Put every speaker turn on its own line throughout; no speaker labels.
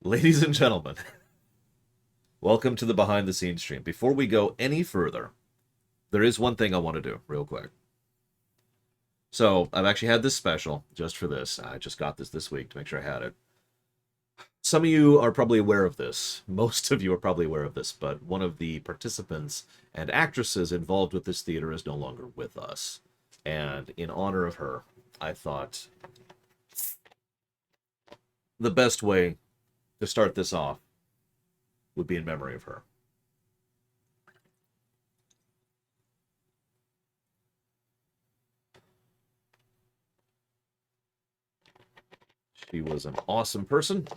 Ladies and gentlemen, welcome to the behind the scenes stream. Before we go any further, there is one thing I want to do real quick. So, I've actually had this special just for this. I just got this week to make sure I had it. Some of you are probably aware of this. Most of you are probably aware of this, but one of the participants and actresses involved with this theater is no longer with us. And in honor of her, I thought the best way to start this off would be in memory of her. She was an awesome person,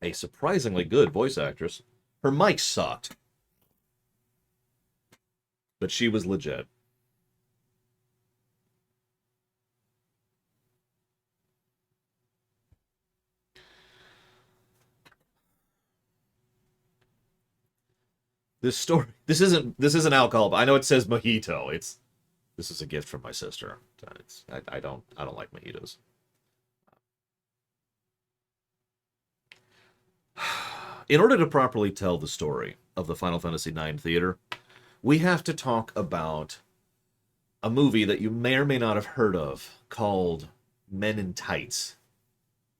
a surprisingly good voice actress. Her mic sucked, but she was legit. This isn't alcohol, but I know it says mojito. This is a gift from my sister. I don't like mojitos. In order to properly tell the story of the Final Fantasy IX theater, we have to talk about a movie that you may or may not have heard of called Men in Tights.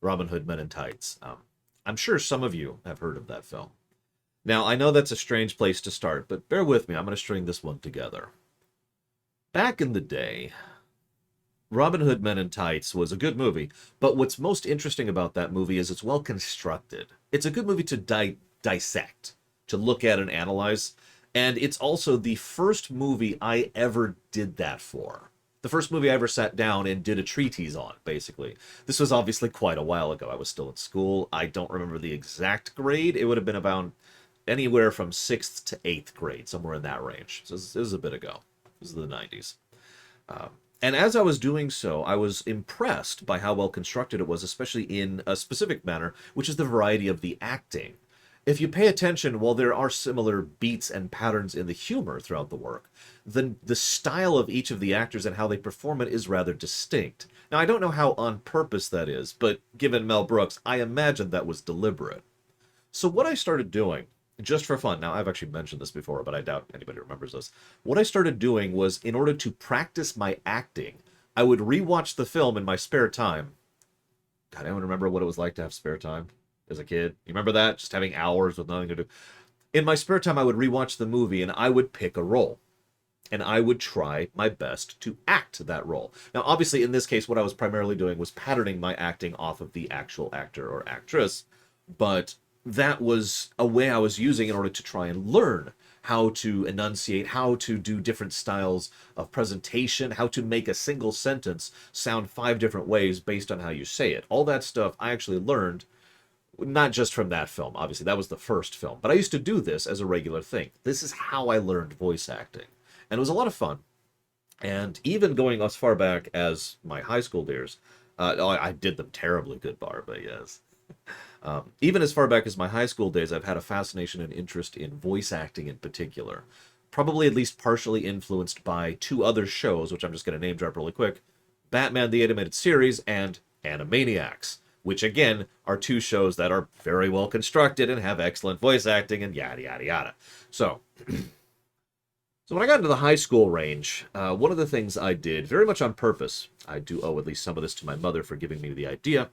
Robin Hood Men in Tights. I'm sure some of you have heard of that film. Now, I know that's a strange place to start, but bear with me. I'm going to string this one together. Back in the day, Robin Hood Men in Tights was a good movie, but what's most interesting about that movie is it's well constructed. It's a good movie to dissect, to look at and analyze, and it's also the first movie I ever did that for. The first movie I ever sat down and did a treatise on, basically. This was obviously quite a while ago. I was still in school. I don't remember the exact grade. It would have been about anywhere from 6th to 8th grade, somewhere in that range. So this is a bit ago. This is the 90s. And as I was doing so, I was impressed by how well constructed it was, especially in a specific manner, which is the variety of the acting. If you pay attention, while there are similar beats and patterns in the humor throughout the work, the style of each of the actors and how they perform it is rather distinct. Now, I don't know how on purpose that is, but given Mel Brooks, I imagine that was deliberate. So what I started doing, just for fun, now I've actually mentioned this before, but I doubt anybody remembers this. What I started doing was, in order to practice my acting, I would rewatch the film in my spare time. God, I don't remember what it was like to have spare time as a kid. You remember that? Just having hours with nothing to do. In my spare time, I would rewatch the movie and I would pick a role. And I would try my best to act that role. Now, obviously, in this case, what I was primarily doing was patterning my acting off of the actual actor or actress, but that was a way I was using in order to try and learn how to enunciate, how to do different styles of presentation, how to make a single sentence sound 5 different ways based on how you say it. All that stuff I actually learned not just from that film. Obviously, that was the first film, but I used to do this as a regular thing. This is how I learned voice acting. And it was a lot of fun. And even going as far back as my high school years, I did them terribly good, Barbara, yes. Even as far back as my high school days, I've had a fascination and interest in voice acting in particular. Probably at least partially influenced by 2 other shows, which I'm just going to name drop really quick: Batman the Animated Series and Animaniacs, which again are 2 shows that are very well constructed and have excellent voice acting and yada yada yada. So when I got into the high school range, one of the things I did, very much on purpose, I do owe at least some of this to my mother for giving me the idea,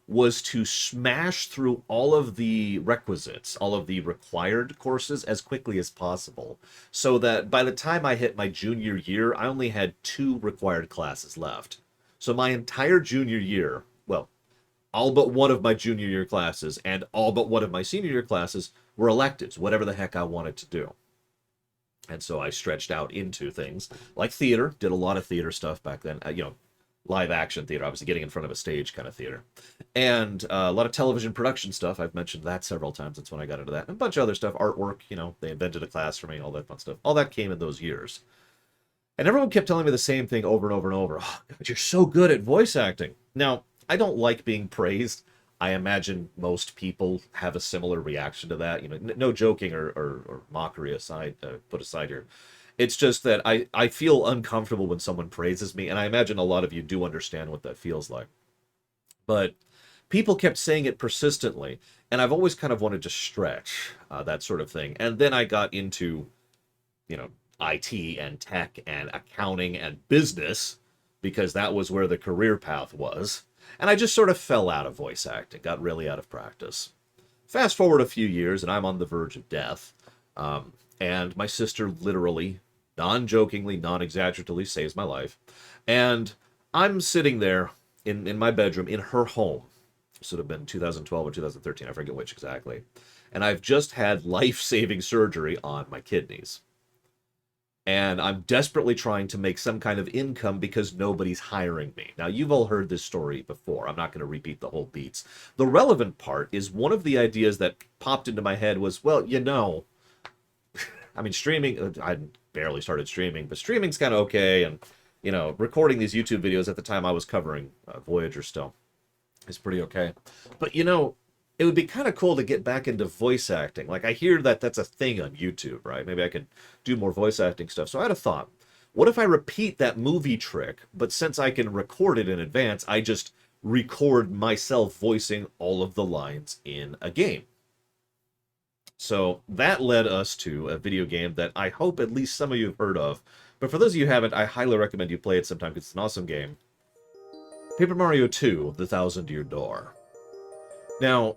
was to smash through all of the requisites, all of the required courses as quickly as possible, so that by the time I hit my junior year, I only had 2 required classes left. So my entire junior year, well, all but one of my junior year classes and all but one of my senior year classes were electives, whatever the heck I wanted to do. And so I stretched out into things like theater, did a lot of theater stuff back then, live action theater, obviously getting in front of a stage kind of theater. And a lot of television production stuff. I've mentioned that several times. That's when I got into that. And a bunch of other stuff, artwork, they invented a class for me, all that fun stuff. All that came in those years. And everyone kept telling me the same thing over and over and over. Oh, God, you're so good at voice acting. Now, I don't like being praised. I imagine most people have a similar reaction to that. No joking or mockery aside, put aside here. It's just that I feel uncomfortable when someone praises me, and I imagine a lot of you do understand what that feels like. But people kept saying it persistently, and I've always kind of wanted to stretch that sort of thing. And then I got into, you know, IT and tech and accounting and business, because that was where the career path was. And I just sort of fell out of voice acting, got really out of practice. Fast forward a few years, and I'm on the verge of death. And my sister literally, non-jokingly, non-exaggeratively saves my life. And I'm sitting there in my bedroom in her home. This would have been 2012 or 2013, I forget which exactly. And I've just had life-saving surgery on my kidneys. And I'm desperately trying to make some kind of income because nobody's hiring me. Now, you've all heard this story before. I'm not going to repeat the whole beats. The relevant part is one of the ideas that popped into my head was, well, you know, I mean, streaming, I barely started streaming, but streaming's kind of okay. And, you know, recording these YouTube videos at the time I was covering Voyager still is pretty okay. But, you know, it would be kind of cool to get back into voice acting. Like, I hear that that's a thing on YouTube, right? Maybe I could do more voice acting stuff. So I had a thought. What if I repeat that movie trick, but since I can record it in advance, I just record myself voicing all of the lines in a game? So that led us to a video game that I hope at least some of you have heard of. But for those of you who haven't, I highly recommend you play it sometime because it's an awesome game. Paper Mario 2, The Thousand Year Door. Now,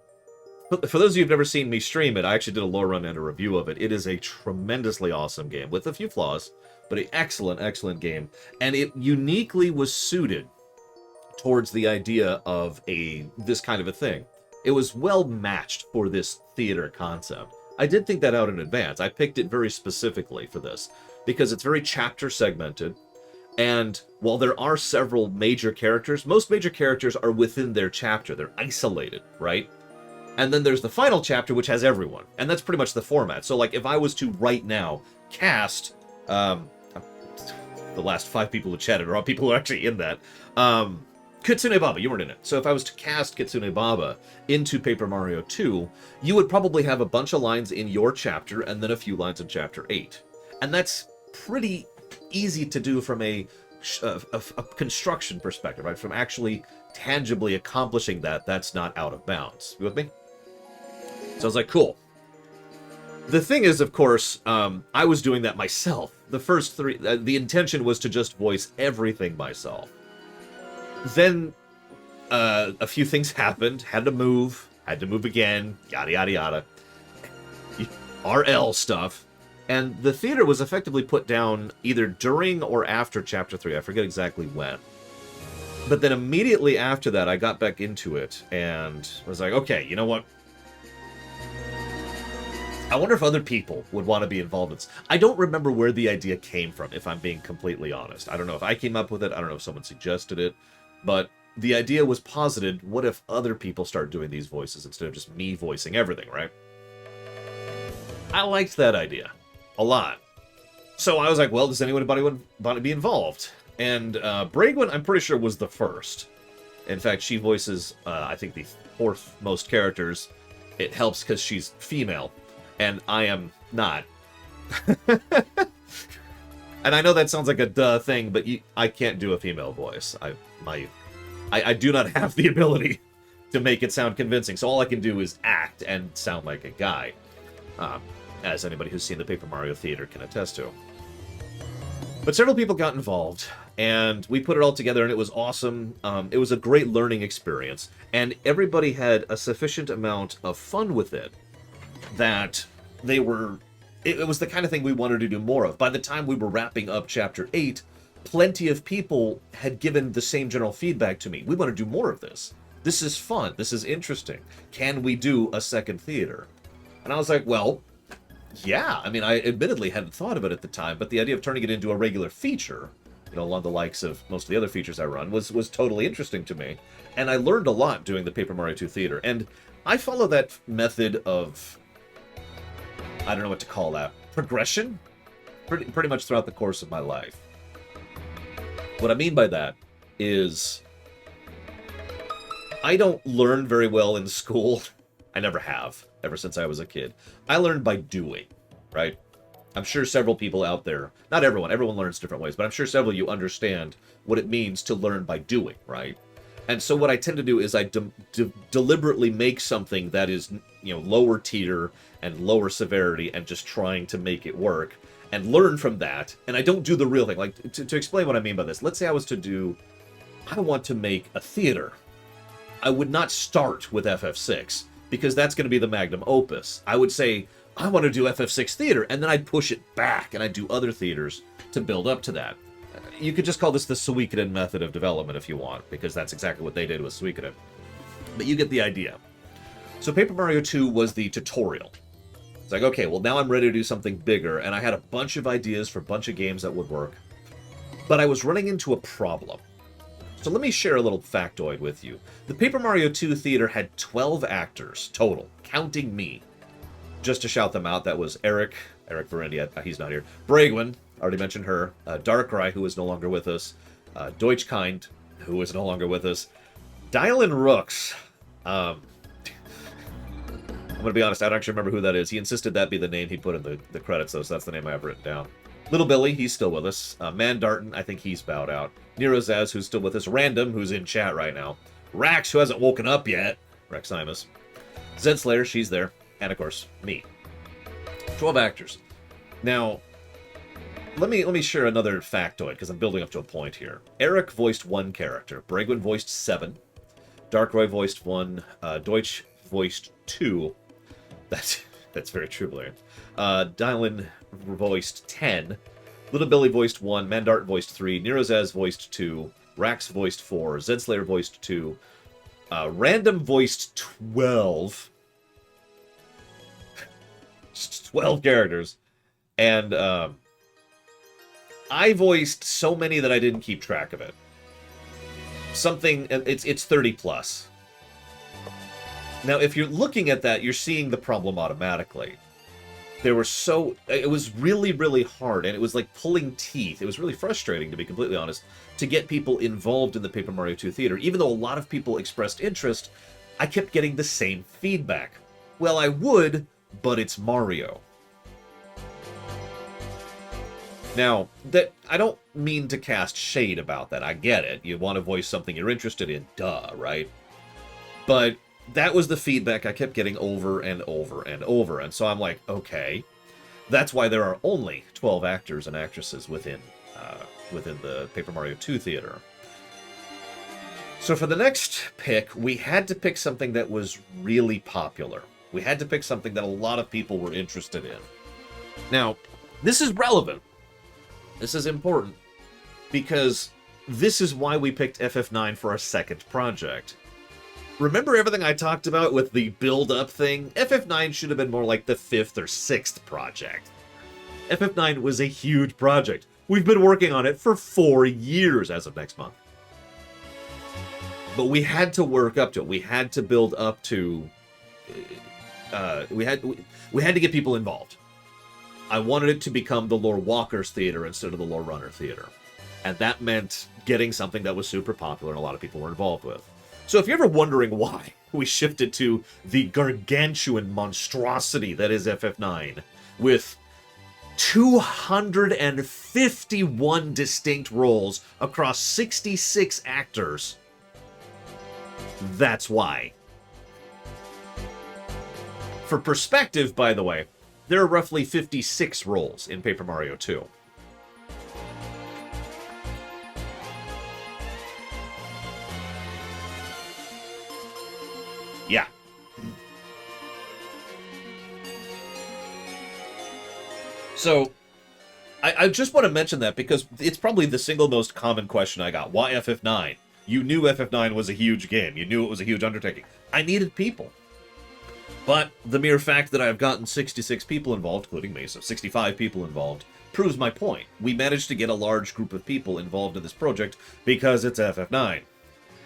for those of you who've never seen me stream it, I actually did a lore run and a review of it. It is a tremendously awesome game with a few flaws, but an excellent, excellent game. And it uniquely was suited towards the idea of this kind of a thing. It was well matched for this theater concept. I did think that out in advance. I picked it very specifically for this because it's very chapter segmented. And while there are several major characters, most major characters are within their chapter. They're isolated, right? And then there's the final chapter, which has everyone. And that's pretty much the format. So, like, if I was to right now cast the last 5 people who chatted are all people who are actually in that. Kitsune Baba, you weren't in it. So if I was to cast Kitsune Baba into Paper Mario 2, you would probably have a bunch of lines in your chapter and then a few lines in Chapter 8. And that's pretty easy to do from a construction perspective, right? From actually tangibly accomplishing that, that's not out of bounds. You with me? So I was like, cool. The thing is, of course, I was doing that myself. The first 3, the intention was to just voice everything myself. Then a few things happened, had to move again, yada, yada, yada. RL stuff. And the theater was effectively put down either during or after Chapter 3. I forget exactly when. But then immediately after that, I got back into it and was like, okay, you know what? I wonder if other people would want to be involved in this. I don't remember where the idea came from, if I'm being completely honest. I don't know if I came up with it. I don't know if someone suggested it. But the idea was posited, what if other people start doing these voices instead of just me voicing everything, right? I liked that idea a lot. So I was like, well, does anybody want to be involved? And Bragwin, I'm pretty sure, was the first. In fact, she voices, I think, the 4th most characters. It helps because she's female, and I am not. And I know that sounds like a duh thing, but I can't do a female voice. I do not have the ability to make it sound convincing, so all I can do is act and sound like a guy. As anybody who's seen the Paper Mario Theater can attest to. But several people got involved, and we put it all together, and it was awesome. It was a great learning experience, and everybody had a sufficient amount of fun with it that it was the kind of thing we wanted to do more of. By the time we were wrapping up Chapter 8, plenty of people had given the same general feedback to me. We want to do more of this. This is fun. This is interesting. Can we do a second theater? And I was like, well, yeah. I mean, I admittedly hadn't thought of it at the time, but the idea of turning it into a regular feature, you know, along the likes of most of the other features I run, was totally interesting to me. And I learned a lot doing the Paper Mario 2 theater. And I follow that method of, I don't know what to call that, progression? Pretty much throughout the course of my life. What I mean by that is I don't learn very well in school. I never have, ever since I was a kid. I learned by doing, right? I'm sure several people out there, not everyone learns different ways, but I'm sure several of you understand what it means to learn by doing, right? And so what I tend to do is I deliberately make something that is, lower tier and lower severity and just trying to make it work and learn from that. And I don't do the real thing. Like, to explain what I mean by this, let's say I want to make a theater. I would not start with FF6 because that's going to be the magnum opus. I would say, I want to do FF6 theater, and then I'd push it back and I'd do other theaters to build up to that. You could just call this the Suikoden method of development if you want, because that's exactly what they did with Suikoden. But you get the idea. So Paper Mario 2 was the tutorial. It's like, okay, well now I'm ready to do something bigger, and I had a bunch of ideas for a bunch of games that would work. But I was running into a problem. So let me share a little factoid with you. The Paper Mario 2 theater had 12 actors total, counting me. Just to shout them out, that was Eric Verendia, he's not here. Bragwin, already mentioned her. Darkrai, who is no longer with us. Deutschkind, who is no longer with us. Dylan Rooks. I'm going to be honest, I don't actually remember who that is. He insisted that be the name he put in the credits, though, so that's the name I have written down. Little Billy, he's still with us. Man Darton, I think he's bowed out. Nero Zaz, who's still with us. Random, who's in chat right now. Rax, who hasn't woken up yet. Reximus. Zed Slayer, she's there. And, of course, me. 12 actors. Now, let me share another factoid, because I'm building up to a point here. Eric voiced 1 character. Bragwin voiced 7. Darkrai voiced 1. Deutsch voiced 2. That's very true, Blair. Dylan voiced 10. Little Billy voiced 1. Mandart voiced 3. Nerozaz voiced 2. Rax voiced 4. Zedslayer voiced 2. Random voiced 12. 12 characters. And I voiced so many that I didn't keep track of it. It's 30 plus. Now, if you're looking at that, you're seeing the problem automatically. It was really, really hard, and it was like pulling teeth. It was really frustrating, to be completely honest, to get people involved in the Paper Mario 2 theater. Even though a lot of people expressed interest, I kept getting the same feedback. Well, I would, but it's Mario. Now, I don't mean to cast shade about that. I get it. You want to voice something you're interested in. Duh, right? But that was the feedback I kept getting over and over and over. And so I'm like, okay. That's why there are only 12 actors and actresses within the Paper Mario 2 theater. So for the next pick, we had to pick something that was really popular. We had to pick something that a lot of people were interested in. Now, this is relevant. This is important. Because this is why we picked FF9 for our second project. Remember everything I talked about with the build-up thing? FF9 should have been more like the 5th or 6th project. FF9 was a huge project. We've been working on it for 4 years as of next month. But we had to work up to it. We had to build up to... we had to get people involved. I wanted it to become the Lorewalker's theater instead of the Lore Runner theater. And that meant getting something that was super popular and a lot of people were involved with. So if you're ever wondering why we shifted to the gargantuan monstrosity that is FF9, with 251 distinct roles across 66 actors, that's why. For perspective, by the way, there are roughly 56 roles in Paper Mario 2. Yeah. So, I just want to mention that because it's probably the single most common question I got. Why FF9? You knew FF9 was a huge game. You knew it was a huge undertaking. I needed people. But the mere fact that I've gotten 66 people involved, including me, so 65 people involved, proves my point. We managed to get a large group of people involved in this project because it's FF9.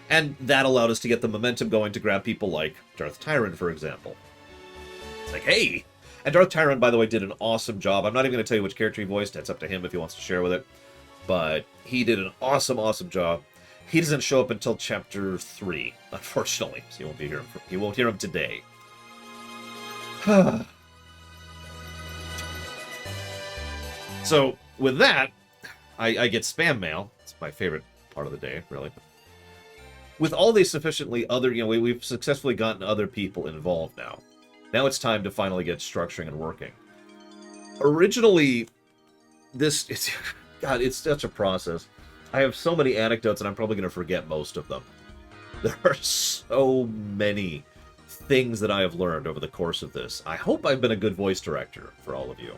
And that allowed us to get the momentum going to grab people like Darth Tyran, for example. It's like, hey! And Darth Tyran, by the way, did an awesome job. I'm not even going to tell you which character he voiced. It's up to him if he wants to share with it. But he did an awesome, awesome job. He doesn't show up until Chapter 3, unfortunately. So you won't hear him today. So, with that, I get spam mail. It's my favorite part of the day, really. with all these sufficiently other, we've successfully gotten other people involved now. Now it's time to finally get structuring and working. Originally, God, it's such a process. I have so many anecdotes, and I'm probably going to forget most of them. There are so many things that I have learned over the course of this. I hope I've been a good voice director for all of you.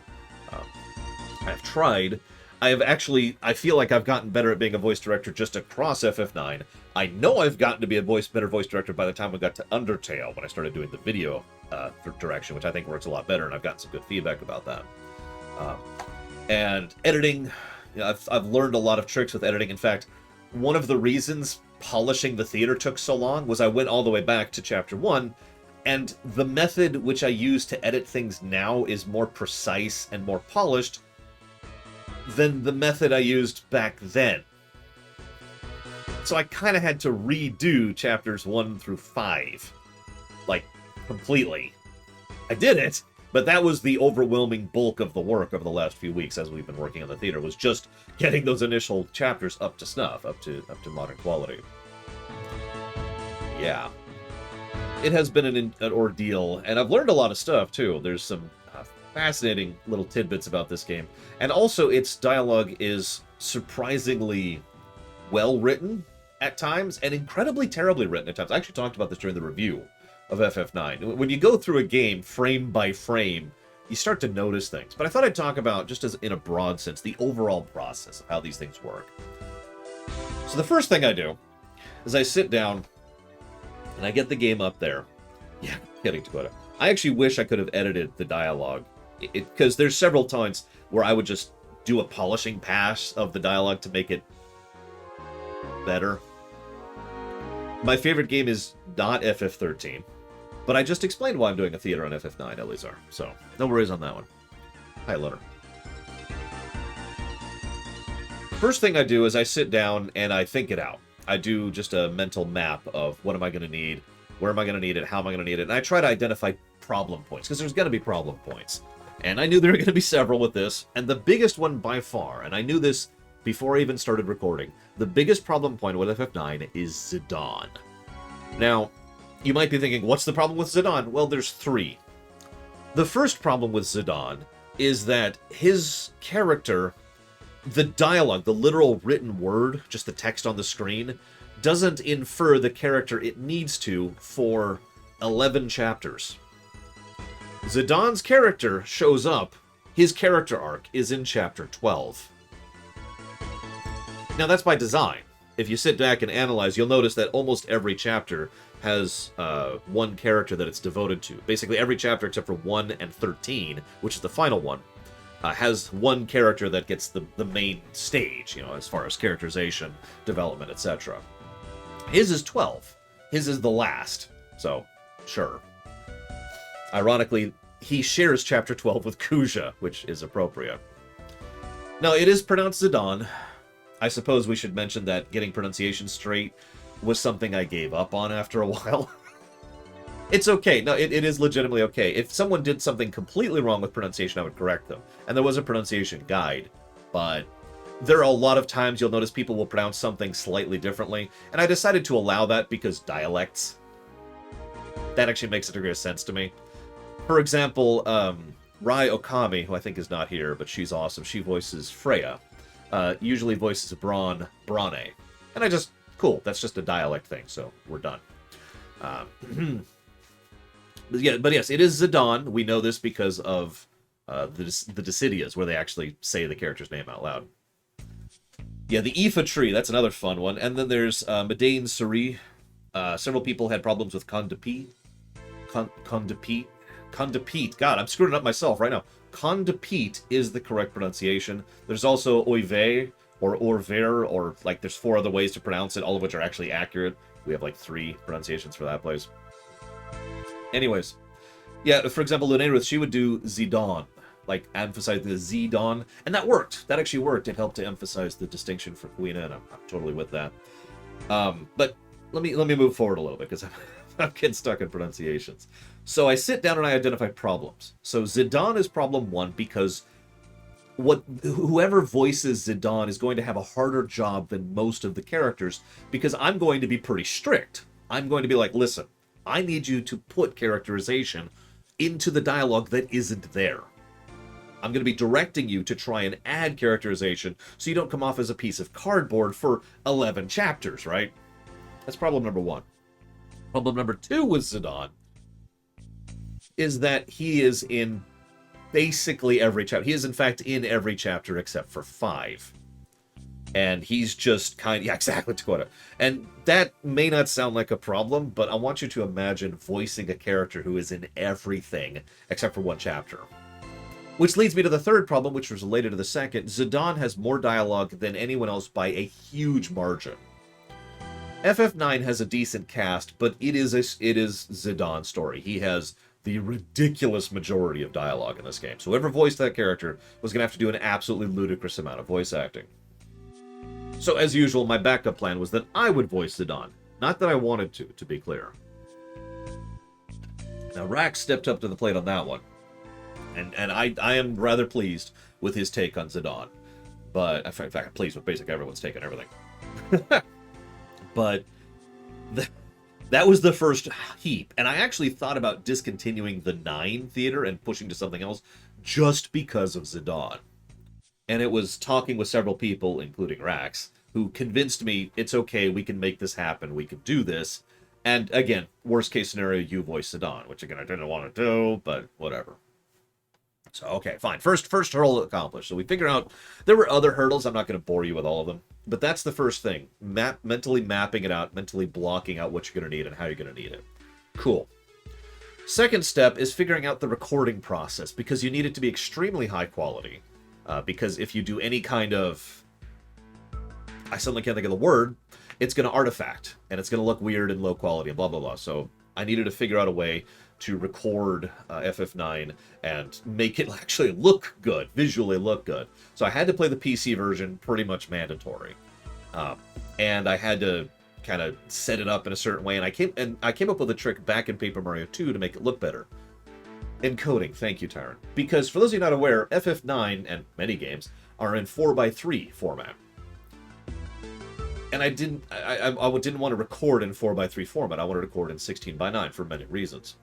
I've tried. I feel like I've gotten better at being a voice director just across FF9. I know I've gotten to be a better voice director by the time we got to Undertale, when I started doing the video direction, which I think works a lot better, and I've gotten some good feedback about that. And editing, I've learned a lot of tricks with editing. In fact, one of the reasons polishing the theater took so long was I went all the way back to Chapter 1, and the method which I use to edit things now is more precise and more polished than the method I used back then. So I kind of had to redo chapters 1 through 5. Like, completely. I did it, but that was the overwhelming bulk of the work over the last few weeks as we've been working on the theater, was just getting those initial chapters up to snuff, up to modern quality. Yeah. It has been an ordeal, and I've learned a lot of stuff, too. There's some fascinating little tidbits about this game. And also, its dialogue is surprisingly well-written at times, and incredibly terribly written at times. I actually talked about this during the review of FF9. When you go through a game frame by frame, you start to notice things. But I thought I'd talk about, just as in a broad sense, the overall process of how these things work. So the first thing I do is I sit down and I get the game up there. Yeah, kidding, Dakota. I actually wish I could have edited the dialogue, because there's several times where I would just do a polishing pass of the dialogue to make it better. My favorite game is not FF13, but I just explained why I'm doing a theater on FF9, Elizar, so no worries on that one. Hi, Leonard. First thing I do is I sit down and I think it out. I do just a mental map of what am I going to need, where am I going to need it, how am I going to need it, and I try to identify problem points, because there's going to be problem points. And I knew there were going to be several with this, and the biggest one by far, and I knew this before I even started recording, the biggest problem point with FF9 is Zidane. Now, you might be thinking, what's the problem with Zidane? Well, there's three. The first problem with Zidane is that his character, the dialogue, the literal written word, just the text on the screen, doesn't infer the character it needs to for 11 chapters. Zidane's character shows up, his character arc is in chapter 12. Now that's by design. If you sit back and analyze, you'll notice that almost every chapter has one character that it's devoted to. Basically every chapter except for 1 and 13, which is the final one, has one character that gets the main stage, as far as characterization, development, etc. His is 12. His is the last. So, sure. Ironically, he shares chapter 12 with Kuja, which is appropriate. Now, it is pronounced Zidane. I suppose we should mention that getting pronunciation straight was something I gave up on after a while. It's okay. No, it is legitimately okay. If someone did something completely wrong with pronunciation, I would correct them. And there was a pronunciation guide, but there are a lot of times you'll notice people will pronounce something slightly differently, and I decided to allow that because dialects. That actually makes a degree of sense to me. For example, Rai Okami, who I think is not here, but she's awesome. She voices Freya. Usually voices Brane. And cool, that's just a dialect thing, so we're done. But yes, it is Zidane. We know this because of the Dissidias, where they actually say the character's name out loud. Yeah, the Aoife tree, that's another fun one. And then there's Medain Suri. Several people had problems with Condapete. Condapete. God, I'm screwing it up myself right now. Condapete is the correct pronunciation. There's also Oive, or Orver, or there's 4 other ways to pronounce it, all of which are actually accurate. We have 3 pronunciations for that place. Anyways, yeah, for example, Lunairith, she would do Zidane, emphasize the Zidane, and that worked. That actually worked. It helped to emphasize the distinction for Quina, and I'm totally with that. But let me move forward a little bit, because I'm getting stuck in pronunciations. So I sit down and I identify problems. So Zidane is problem 1 because whoever voices Zidane is going to have a harder job than most of the characters, because I'm going to be pretty strict. I'm going to be like, listen, I need you to put characterization into the dialogue that isn't there. I'm going to be directing you to try and add characterization so you don't come off as a piece of cardboard for 11 chapters, right? That's problem number one. Problem number two with Zidane is that he is in basically every chapter. He is, in fact, in every chapter except for 5. And he's just yeah, exactly, Dakota. And that may not sound like a problem, but I want you to imagine voicing a character who is in everything except for 1 chapter. Which leads me to the third problem, which was related to the second. Zidane has more dialogue than anyone else by a huge margin. FF9 has a decent cast, but it is Zidane's story. He has the ridiculous majority of dialogue in this game. So whoever voiced that character was going to have to do an absolutely ludicrous amount of voice acting. So as usual, my backup plan was that I would voice Zidane. Not that I wanted to be clear. Now, Rax stepped up to the plate on that one. And I am rather pleased with his take on Zidane. But, in fact, I'm pleased with basically everyone's take on everything. But that was the first heap. And I actually thought about discontinuing the 9 theater and pushing to something else just because of Zidane. And it was talking with several people, including Rax, who convinced me it's okay, we can make this happen, we can do this. And again, worst case scenario, you voice Zidane, which again I didn't want to do, but whatever. So, okay, fine. First hurdle accomplished. So we figure out there were other hurdles. I'm not going to bore you with all of them. But that's the first thing. Mentally mapping it out, mentally blocking out what you're going to need and how you're going to need it. Cool. Second step is figuring out the recording process, because you need it to be extremely high quality. Because if you do any kind of... I suddenly can't think of the word. It's going to artifact, and it's going to look weird and low quality and blah, blah, blah. So I needed to figure out a way to record FF9 and make it actually look good, visually look good. So I had to play the PC version, pretty much mandatory. And I had to kind of set it up in a certain way, and I came up with a trick back in Paper Mario 2 to make it look better. Encoding, thank you, Tyron. Because for those of you not aware, FF9 and many games are in 4:3 format. And I didn't want to record in 4:3 format. I wanted to record in 16:9 for many reasons.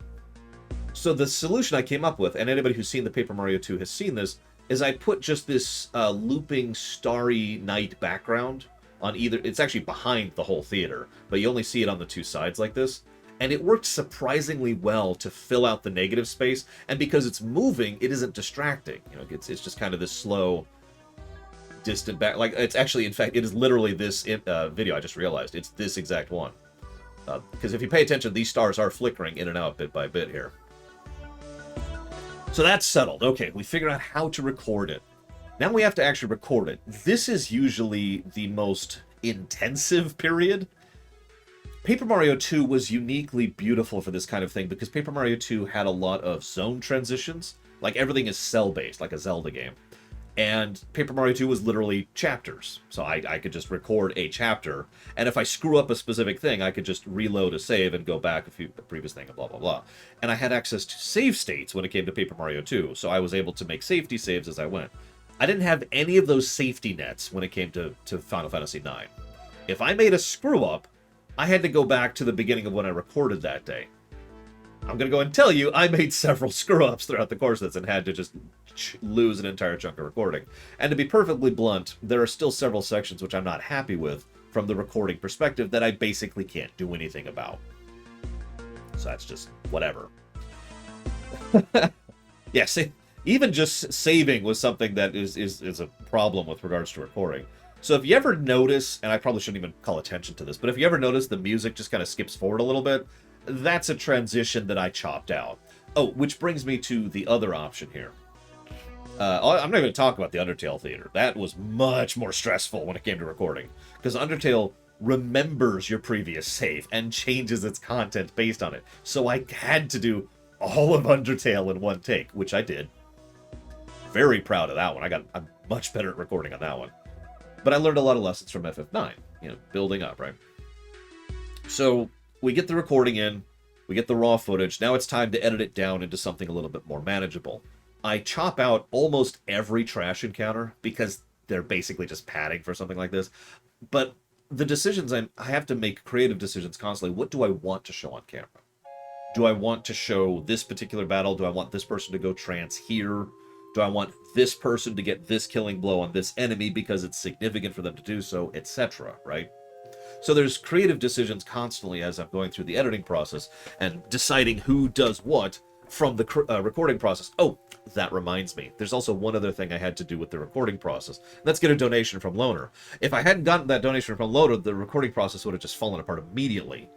So the solution I came up with, and anybody who's seen the Paper Mario 2 has seen this, is I put just this looping starry night background on either... It's actually behind the whole theater, but you only see it on the 2 sides like this. And it worked surprisingly well to fill out the negative space. And because it's moving, it isn't distracting. You know, it's just kind of this slow, distant back... Like, it's actually, in fact, it is literally this video. I just realized. It's this exact one. Because if you pay attention, these stars are flickering in and out bit by bit here. So that's settled. Okay, we figured out how to record it. Now we have to actually record it. This is usually the most intensive period. Paper Mario 2 was uniquely beautiful for this kind of thing because Paper Mario 2 had a lot of zone transitions. Like, everything is cell-based, like a Zelda game. And Paper Mario 2 was literally chapters. So I could just record a chapter, and if I screw up a specific thing, I could just reload a save and go back a previous thing and blah, blah, blah. And I had access to save states when it came to Paper Mario 2, so I was able to make safety saves as I went. I didn't have any of those safety nets when it came to Final Fantasy IX. If I made a screw-up, I had to go back to the beginning of when I recorded that day. I'm going to go and tell you, I made several screw-ups throughout the course of this and had to just lose an entire chunk of recording. And to be perfectly blunt, there are still several sections which I'm not happy with from the recording perspective that I basically can't do anything about. So that's just whatever. Yeah, see, even just saving was something that is a problem with regards to recording. So if you ever notice, and I probably shouldn't even call attention to this, but if you ever notice the music just kind of skips forward a little bit, that's a transition that I chopped out. Oh, which brings me to the other option here. I'm not going to talk about the Undertale theater. That was much more stressful when it came to recording. Because Undertale remembers your previous save and changes its content based on it. So I had to do all of Undertale in one take, which I did. Very proud of that one. I'm much better at recording on that one. But I learned a lot of lessons from FF9. You know, building up, right? So we get the recording in. We get the raw footage. Now it's time to edit it down into something a little bit more manageable. I chop out almost every trash encounter because they're basically just padding for something like this. But the decisions I have to make creative decisions constantly. What do I want to show on camera? Do I want to show this particular battle? Do I want this person to go trance here? Do I want this person to get this killing blow on this enemy because it's significant for them to do so, etc., right? So there's creative decisions constantly as I'm going through the editing process and deciding who does what from the recording process. Oh, that reminds me. There's also one other thing I had to do with the recording process. Let's get a donation from Loner. If I hadn't gotten that donation from Loner, the recording process would have just fallen apart immediately.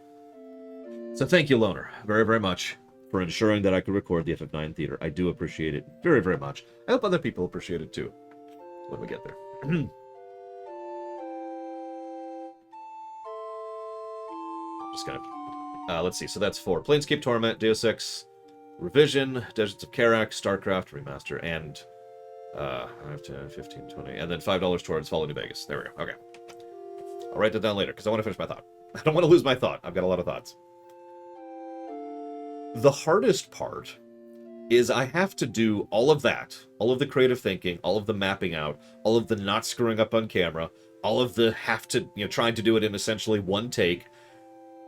So thank you, Loner, very, very much for ensuring that I could record the FF9 theater. I do appreciate it very, very much. I hope other people appreciate it too when we get there. Just gonna let's see. So that's 4: Planescape Torment, Deus Ex Revision, Deserts of Karak, StarCraft Remaster, and 5, 10, 15, 20, and then $5 towards Fallout New Vegas. There we go. Okay, I'll write that down later because I want to finish my thought. I don't want to lose my thought. I've got a lot of thoughts. The hardest part is I have to do all of that, all of the creative thinking, all of the mapping out, all of the not screwing up on camera, all of the trying to do it in essentially one take.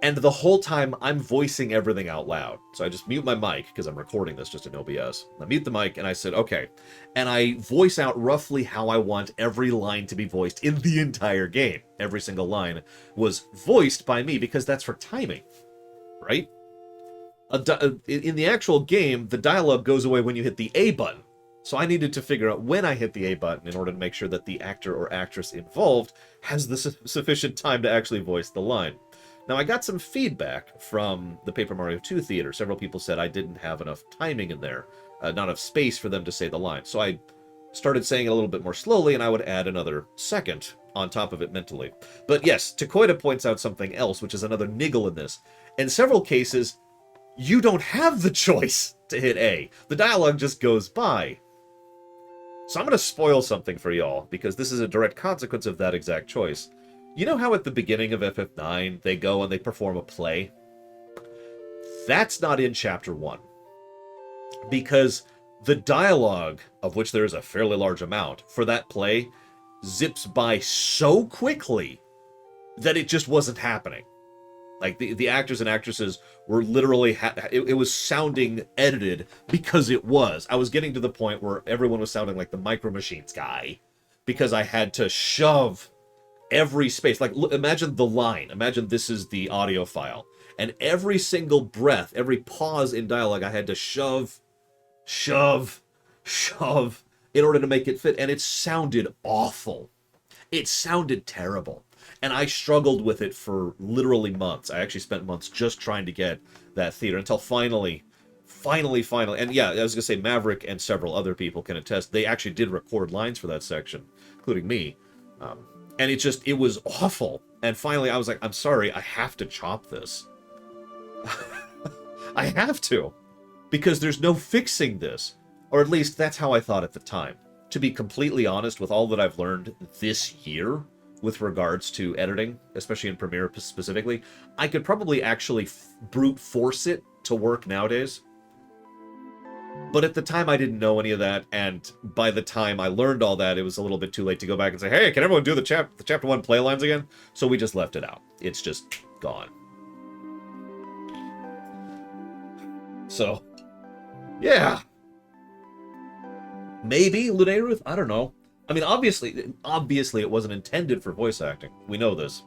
And the whole time, I'm voicing everything out loud. So I just mute my mic, because I'm recording this just in OBS. I mute the mic, and I said, okay. And I voice out roughly how I want every line to be voiced in the entire game. Every single line was voiced by me, because that's for timing, right? In the actual game, the dialogue goes away when you hit the A button. So I needed to figure out when I hit the A button in order to make sure that the actor or actress involved has the sufficient time to actually voice the line. Now, I got some feedback from the Paper Mario 2 theater. Several people said I didn't have enough timing in there, not enough space for them to say the line. So I started saying it a little bit more slowly, and I would add another second on top of it mentally. But yes, Takoida points out something else, which is another niggle in this. In several cases, you don't have the choice to hit A. The dialogue just goes by. So I'm going to spoil something for y'all, because this is a direct consequence of that exact choice. You know how at the beginning of FF9, they go and they perform a play? That's not in Chapter 1. Because the dialogue, of which there is a fairly large amount, for that play, zips by so quickly that it just wasn't happening. Like, the actors and actresses were literally... it was sounding edited because it was. I was getting to the point where everyone was sounding like the Micro Machines guy, because I had to shove every space. Like, imagine the line. Imagine this is the audio file. And every single breath, every pause in dialogue, I had to shove in order to make it fit. And it sounded awful. It sounded terrible. And I struggled with it for literally months. I actually spent months just trying to get that theater until finally. And yeah, I was going to say Maverick and several other people can attest. They actually did record lines for that section, including me. And it was awful. And finally, I was like, I'm sorry, I have to chop this. I have to. Because there's no fixing this. Or at least that's how I thought at the time. To be completely honest, with all that I've learned this year with regards to editing, especially in Premiere specifically, I could probably actually brute force it to work nowadays. But at the time, I didn't know any of that, and by the time I learned all that, it was a little bit too late to go back and say, hey, can everyone do the Chapter 1 play lines again? So we just left it out. It's just gone. So, yeah. Maybe Lunae Ruth? I don't know. I mean, obviously it wasn't intended for voice acting. We know this.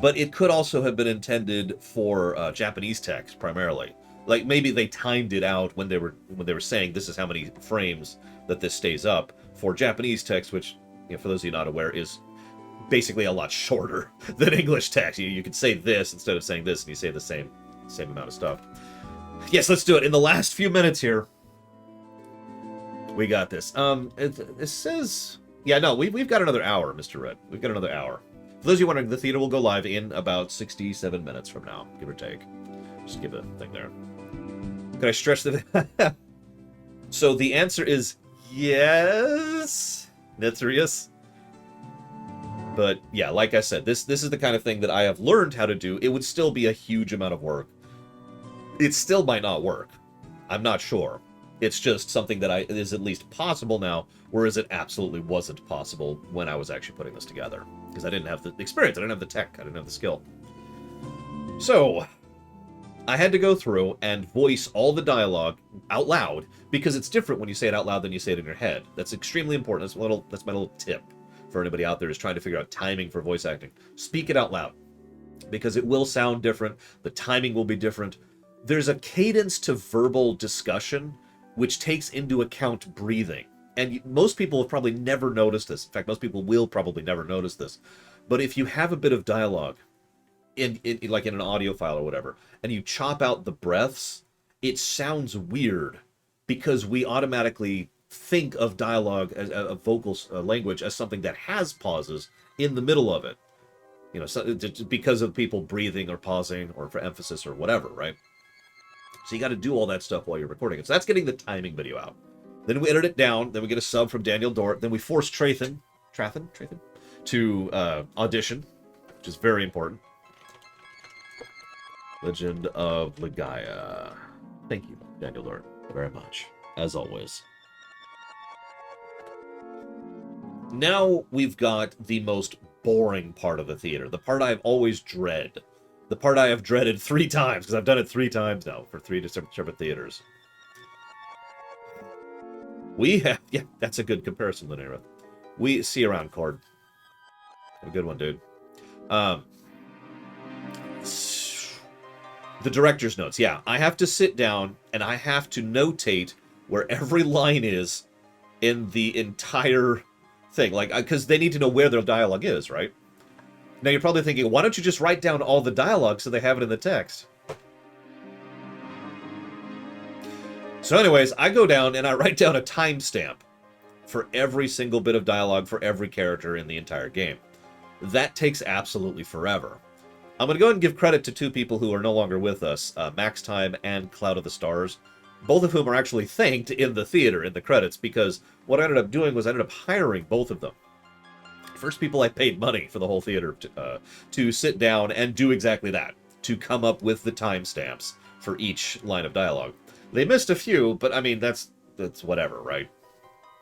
But it could also have been intended for Japanese text, primarily. Like, maybe they timed it out when they were saying this is how many frames that this stays up for Japanese text, which, for those of you not aware, is basically a lot shorter than English text. You could say this instead of saying this, and you say the same amount of stuff. Yes, let's do it. In the last few minutes here, we got this. It says... Yeah, no, we've got another hour, Mr. Red. We've got another hour. For those of you wondering, the theater will go live in about 67 minutes from now, give or take. Just give a thing there. Could I stretch the... So the answer is yes, Netzerius. But yeah, like I said, this is the kind of thing that I have learned how to do. It would still be a huge amount of work. It still might not work. I'm not sure. It's just something that is at least possible now, whereas it absolutely wasn't possible when I was actually putting this together. Because I didn't have the experience, I didn't have the tech, I didn't have the skill. So, I had to go through and voice all the dialogue out loud, because it's different when you say it out loud than you say it in your head. That's extremely important. That's my little tip for anybody out there who's trying to figure out timing for voice acting. Speak it out loud, because it will sound different, the timing will be different. There's a cadence to verbal discussion which takes into account breathing. And most people have probably never noticed this. In fact, most people will probably never notice this. But if you have a bit of dialogue, like in an audio file or whatever, and you chop out the breaths, it sounds weird because we automatically think of dialogue as a vocal language as something that has pauses in the middle of it. You know, so, because of people breathing or pausing or for emphasis or whatever, right? So you got to do all that stuff while you're recording it. So that's getting the timing video out. Then we edit it down. Then we get a sub from Daniel Dort. Then we force Trathan to audition, which is very important. Legend of Legaia. Thank you, Daniel Dort, very much, as always. Now we've got the most boring part of the theater, the part I've always dreaded. The part I have dreaded 3 times, because I've done it 3 times now for 3 different theaters. We have, yeah, that's a good comparison, Linnea. We see you around, Cord. A good one, dude. The director's notes. Yeah, I have to sit down and I have to notate where every line is in the entire thing. Like, because they need to know where their dialogue is, right? Now you're probably thinking, why don't you just write down all the dialogue so they have it in the text? So anyways, I go down and I write down a timestamp for every single bit of dialogue for every character in the entire game. That takes absolutely forever. I'm going to go ahead and give credit to 2 people who are no longer with us, Max Time and Cloud of the Stars, both of whom are actually thanked in the theater, in the credits, because what I ended up doing was I ended up hiring both of them. First people I paid money for the whole theater to sit down and do exactly that, to come up with the timestamps for each line of dialogue. They missed a few, but I mean, that's whatever, right?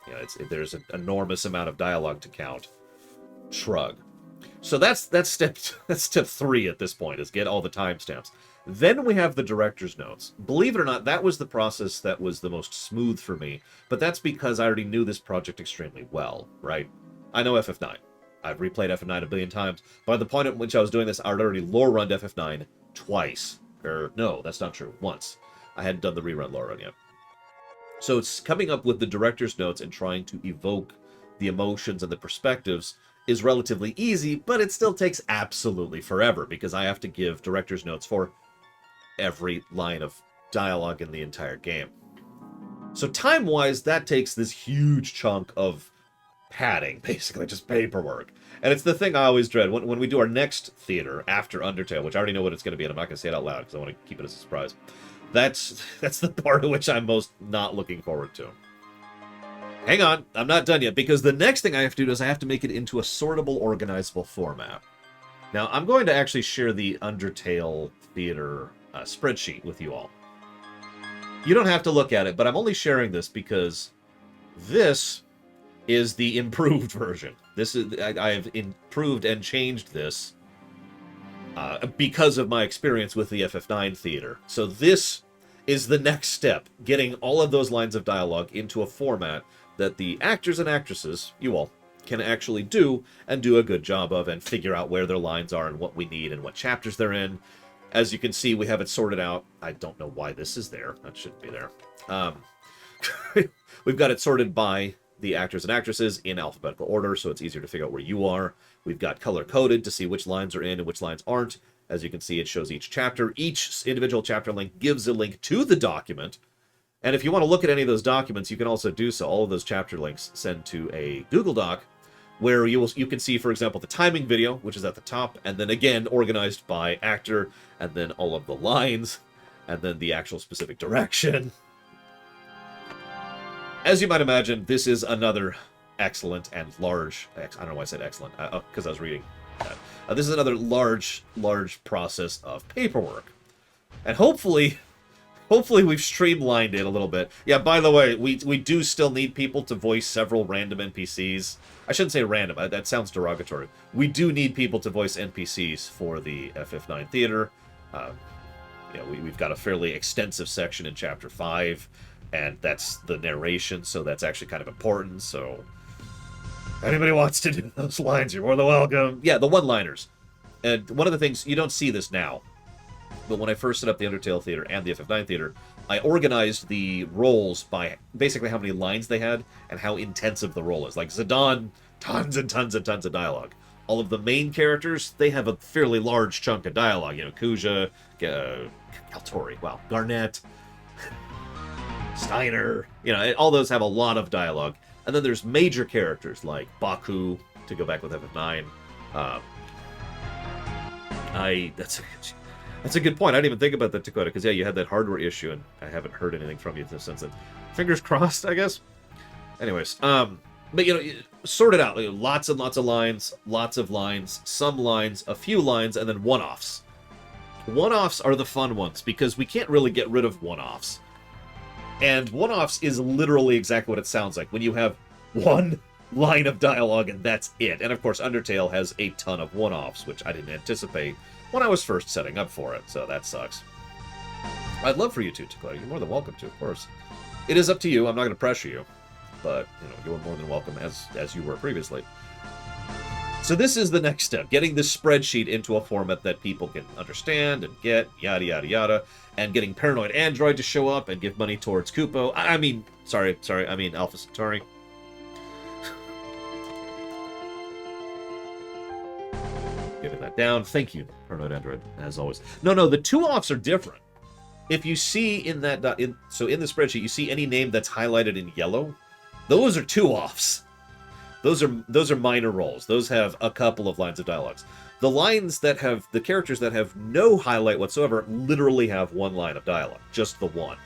You know, there's an enormous amount of dialogue to count. Shrug. So that's step 3 at this point, is get all the timestamps. Then we have the director's notes. Believe it or not, that was the process that was the most smooth for me, but that's because I already knew this project extremely well, right? I know FF9. I've replayed FF9 a billion times. By the point at which I was doing this, I'd already lore run FF9 twice. No, that's not true. Once. I hadn't done the rerun lore run yet. So it's coming up with the director's notes and trying to evoke the emotions and the perspectives is relatively easy, but it still takes absolutely forever because I have to give director's notes for every line of dialogue in the entire game. So time-wise, that takes this huge chunk of padding, basically, just paperwork. And it's the thing I always dread. When we do our next theater after Undertale, which I already know what it's going to be, and I'm not going to say it out loud because I want to keep it as a surprise. That's the part of which I'm most not looking forward to. Hang on, I'm not done yet, because the next thing I have to do is I have to make it into a sortable, organizable format. Now, I'm going to actually share the Undertale theater spreadsheet with you all. You don't have to look at it, but I'm only sharing this because this is the improved version. This is I have improved and changed this because of my experience with the FF9 theater. So this is the next step, getting all of those lines of dialogue into a format that the actors and actresses, you all, can actually do and do a good job of and figure out where their lines are and what we need and what chapters they're in. As you can see, we have it sorted out. I don't know why this is there. That shouldn't be there. We've got it sorted by the actors and actresses in alphabetical order, so it's easier to figure out where you are. We've got color-coded to see which lines are in and which lines aren't. As you can see, it shows each chapter. Each individual chapter link gives a link to the document. And if you want to look at any of those documents, you can also do so. All of those chapter links send to a Google Doc where you can see, for example, the timing video, which is at the top, and then again organized by actor, and then all of the lines, and then the actual specific direction. As you might imagine, this is another excellent and large... I don't know why I said excellent, because I was reading that. This is another large process of paperwork. And hopefully Hopefully we've streamlined it a little bit. Yeah, by the way, we do still need people to voice several random NPCs. I shouldn't say random, that sounds derogatory. We do need people to voice NPCs for the FF9 theater. You know, we've got a fairly extensive section in Chapter 5, and that's the narration, so that's actually kind of important, so... If anybody wants to do those lines, you're more than welcome. Yeah, the one-liners. And one of the things, you don't see this now, but when I first set up the Undertale theater and the FF9 theater, I organized the roles by basically how many lines they had and how intensive the role is. Like Zidane, tons and tons and tons of dialogue. All of the main characters, they have a fairly large chunk of dialogue. You know, Kuja, Kaltori, wow, Garnet, Steiner, you know, all those have a lot of dialogue. And then there's major characters like Baku, to go back with FF9. That's a good point. I didn't even think about that, Dakota, because, yeah, you had that hardware issue, and I haven't heard anything from you since then. Fingers crossed, I guess. Anyways, but, you know, sort it out. Lots and lots of lines, some lines, a few lines, and then one-offs. One-offs are the fun ones, because we can't really get rid of one-offs. And one-offs is literally exactly what it sounds like, when you have one line of dialogue and that's it. And, of course, Undertale has a ton of one-offs, which I didn't anticipate when I was first setting up for it, so that sucks. I'd love for you to, Dakota. You're more than welcome to, of course. It is up to you. I'm not going to pressure you. But, you know, you're more than welcome as you were previously. So this is the next step, getting this spreadsheet into a format that people can understand and get, yada, yada, yada, and getting Paranoid Android to show up and give money towards Kupo. I mean Alpha Centauri. Giving that down. Thank you, Paranoid Android, as always. No, the two offs are different. If you see in that, so in the spreadsheet, you see any name that's highlighted in yellow, those are two offs. Those are minor roles. Those have a couple of lines of dialogues. The lines that have, the characters that have no highlight whatsoever literally have one line of dialogue. Just the one.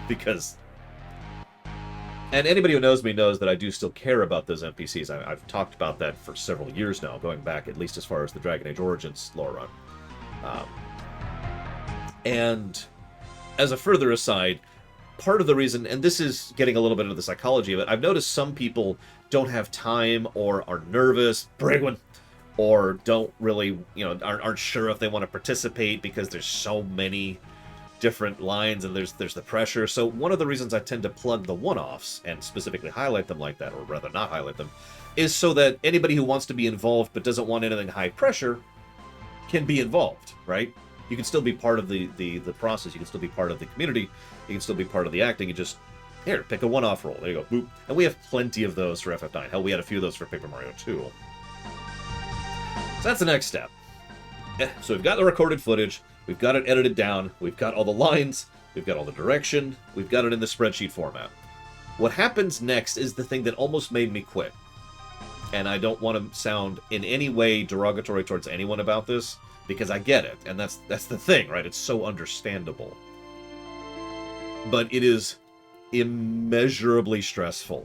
Because... And anybody who knows me knows that I do still care about those NPCs. I've talked about that for several years now, going back at least as far as the Dragon Age Origins lore run. And as a further aside, part of the reason, and this is getting a little bit into the psychology of it, I've noticed some people don't have time or are nervous, Brigwin, or don't really, you know, aren't sure if they want to participate because there's so many different lines and there's the pressure. So one of the reasons I tend to plug the one-offs and specifically highlight them like that, or rather not highlight them, is so that anybody who wants to be involved but doesn't want anything high pressure can be involved, right? You can still be part of the process. You can still be part of the community. You can still be part of the acting. You just, here, pick a one-off role. There you go. Boop. And we have plenty of those for FF9. Hell, we had a few of those for Paper Mario 2. So that's the next step. So we've got the recorded footage. We've got it edited down. We've got all the lines. We've got all the direction. We've got it in the spreadsheet format. What happens next is the thing that almost made me quit. And I don't want to sound in any way derogatory towards anyone about this, because I get it, and that's the thing, right? It's so understandable. But it is immeasurably stressful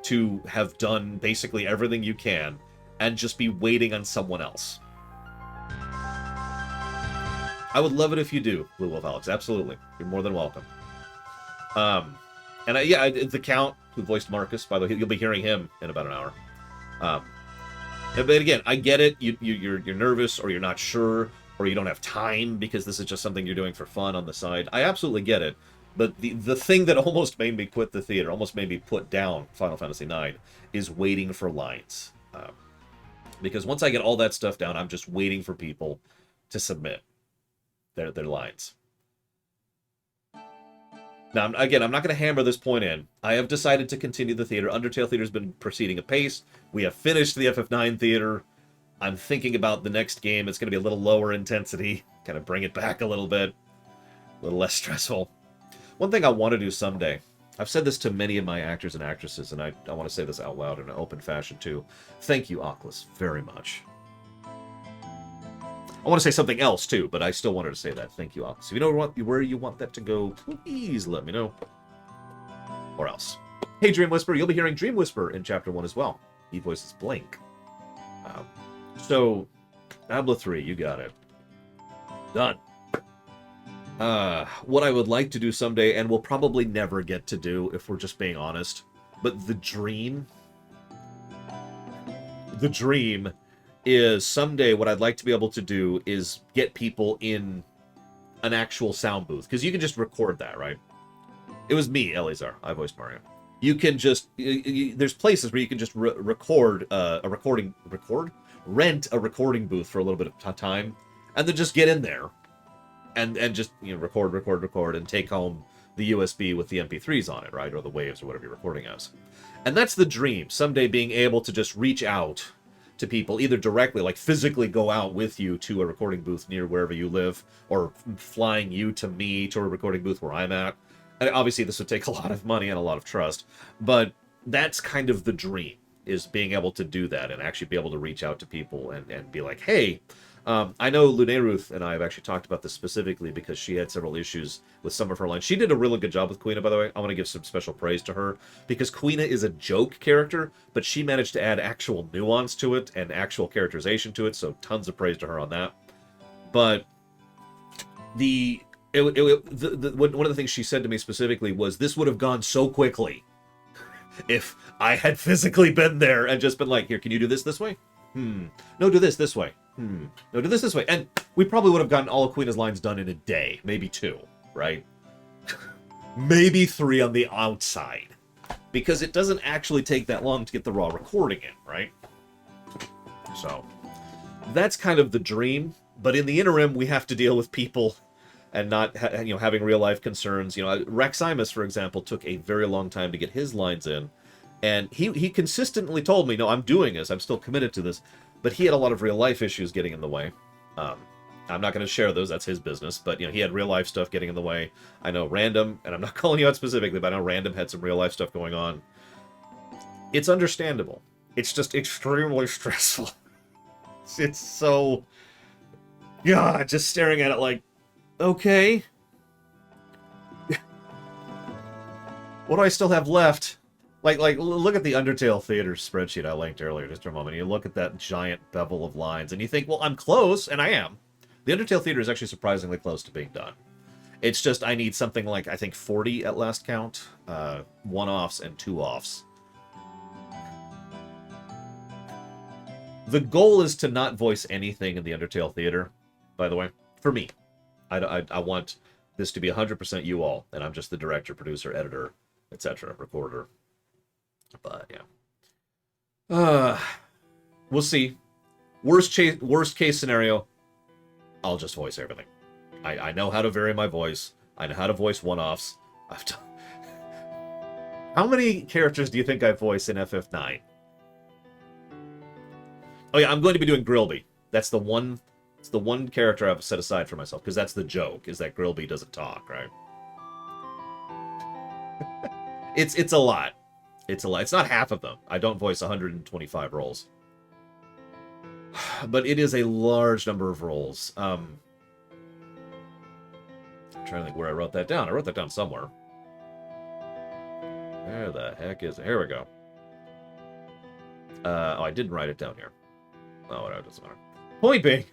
to have done basically everything you can and just be waiting on someone else. I would love it if you do, Blue Wolf Alex. Absolutely. You're more than welcome. The Count, who voiced Marcus, by the way, you'll be hearing him in about an hour. But again, I get it. You're nervous, or you're not sure, or you don't have time because this is just something you're doing for fun on the side. I absolutely get it. But the thing that almost made me quit the theater, almost made me put down Final Fantasy IX, is waiting for lines. Because once I get all that stuff down, I'm just waiting for people to submit their lines. Now, again, I'm not going to hammer this point in. I have decided to continue the theater. Undertale Theater has been proceeding apace. We have finished the FF9 theater. I'm thinking about the next game. It's going to be a little lower intensity, kind of bring it back a little bit, a little less stressful. One thing I want to do someday, I've said this to many of my actors and actresses, and I want to say this out loud in an open fashion too. Thank you, Oculus, very much. I want to say something else too, but I still wanted to say that. Thank you, Oculus. If you know where you want that to go, please let me know. Or else. Hey, Dream Whisper, you'll be hearing Dream Whisper in Chapter 1 as well. He voices Blink. So, Diablo 3, you got it. Done. What I would like to do someday, and we'll probably never get to do if we're just being honest, but the dream is someday what I'd like to be able to do is get people in an actual sound booth, because you can just record that, right? It was me, Eleazar. I voiced Mario. You can just there's places where you can just record rent a recording booth for a little bit of time, and then just get in there and just record, and take home the USB with the MP3s on it, right, or the waves or whatever you're recording as. And that's the dream. Someday being able to just reach out to people, either directly, like physically go out with you to a recording booth near wherever you live, or flying you to me to a recording booth where I'm at. And obviously, this would take a lot of money and a lot of trust, but that's kind of the dream, is being able to do that and actually be able to reach out to people and be like, hey, I know Luneruth and I have actually talked about this specifically because she had several issues with some of her lines. She did a really good job with Quina, by the way. I want to give some special praise to her, because Quina is a joke character, but she managed to add actual nuance to it and actual characterization to it, so tons of praise to her on that. But one of the things she said to me specifically was, this would have gone so quickly if I had physically been there and just been like, here, can you do this way? No, do this way. No, do this way. And we probably would have gotten all of Queena's lines done in a day, maybe 2, right? Maybe 3 on the outside, because it doesn't actually take that long to get the raw recording in, right? So that's kind of the dream, but in the interim, we have to deal with people and not having real life concerns. Reximus, for example, took a very long time to get his lines in, and he consistently told me, no, I'm doing this, I'm still committed to this, but he had a lot of real life issues getting in the way. I'm not going to share those, that's his business, but he had real life stuff getting in the way. I know Random, and I'm not calling you out specifically, but I know Random had some real life stuff going on. It's understandable. It's just extremely stressful. It's so, yeah, just staring at it like, okay. What do I still have left? Like, look at the Undertale theater spreadsheet I linked earlier, just for a moment. You look at that giant bevel of lines, and you think, well, I'm close, and I am. The Undertale theater is actually surprisingly close to being done. It's just I need something like, I think, 40 at last count. 1-offs and 2-offs. The goal is to not voice anything in the Undertale theater, by the way, for me. I want this to be 100% you all, and I'm just the director, producer, editor, etc., recorder. But yeah, we'll see. Worst case scenario, I'll just voice everything. I know how to vary my voice. I know how to voice 1-offs. I've done. How many characters do you think I voice in FF9? Oh yeah, I'm going to be doing Grilby. That's the one. It's the one character I've set aside for myself, because that's the joke, is that Grilby doesn't talk, right? It's a lot. It's a lot. It's not half of them. I don't voice 125 roles. But it is a large number of roles. I'm trying to think where I wrote that down. I wrote that down somewhere. Where the heck is it? Here we go. Oh, I didn't write it down here. Oh, whatever, it doesn't matter. Point being,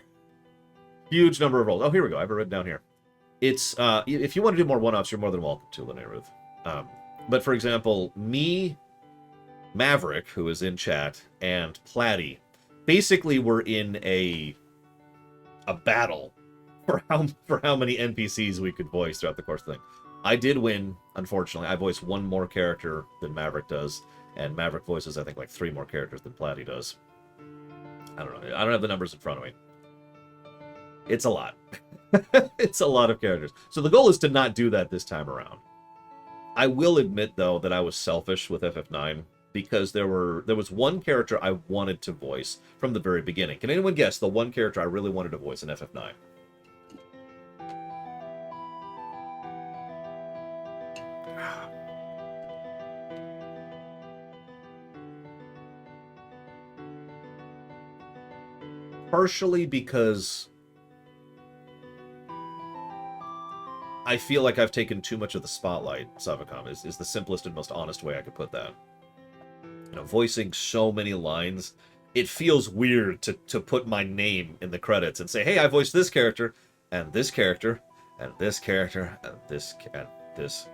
huge number of roles. Oh, here we go. I have it written down here. It's, if you want to do more 1-offs, you're more than welcome to, Linnea Ruth. But for example, me, Maverick, who is in chat, and Platy, basically were in a battle for how many NPCs we could voice throughout the course of the thing. I did win, unfortunately. I voiced 1 more character than Maverick does, and Maverick voices, I think, like 3 more characters than Platy does. I don't know. I don't have the numbers in front of me. It's a lot. It's a lot of characters. So the goal is to not do that this time around. I will admit, though, that I was selfish with FF9, because there was one character I wanted to voice from the very beginning. Can anyone guess the one character I really wanted to voice in FF9? Partially because I feel like I've taken too much of the spotlight, Savacom, is the simplest and most honest way I could put that. Voicing so many lines, it feels weird to put my name in the credits and say, hey, I voiced this character, and this character, and this character, and this, and this,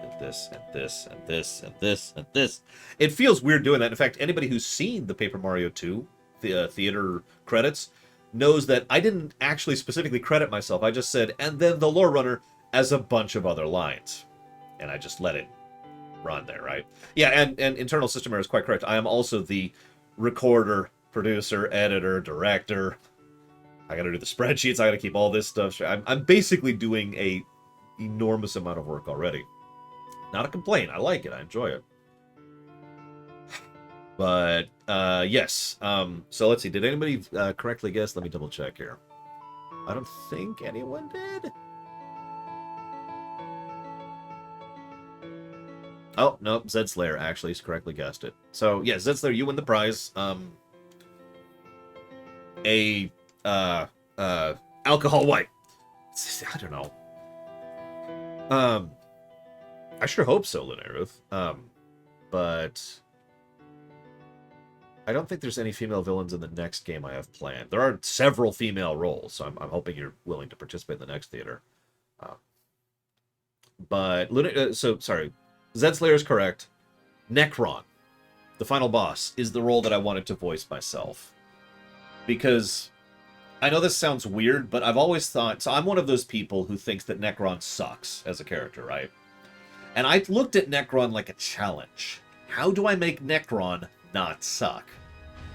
and this, and this, and this, and this, and this. It feels weird doing that. In fact, anybody who's seen the Paper Mario 2 theater credits knows that I didn't actually specifically credit myself. I just said, and then the lore runner as a bunch of other lines. And I just let it run there, right? Yeah, and internal system error is quite correct. I am also the recorder, producer, editor, director. I gotta do the spreadsheets. I gotta keep all this stuff. I'm basically doing a enormous amount of work already. Not a complaint. I like it. I enjoy it. But, yes. So let's see. Did anybody correctly guess? Let me double check here. I don't think anyone did. Oh, no. Zed Slayer actually correctly guessed it. So, yeah, Zed Slayer, you win the prize. Alcohol wipe. I don't know. I sure hope so, Lunaruth. But I don't think there's any female villains in the next game I have planned. There are several female roles, so I'm hoping you're willing to participate in the next theater. Sorry. Zed Slayer is correct. Necron, the final boss, is the role that I wanted to voice myself. Because I know this sounds weird, but I've always thought... So I'm one of those people who thinks that Necron sucks as a character, right? And I looked at Necron like a challenge. How do I make Necron not suck?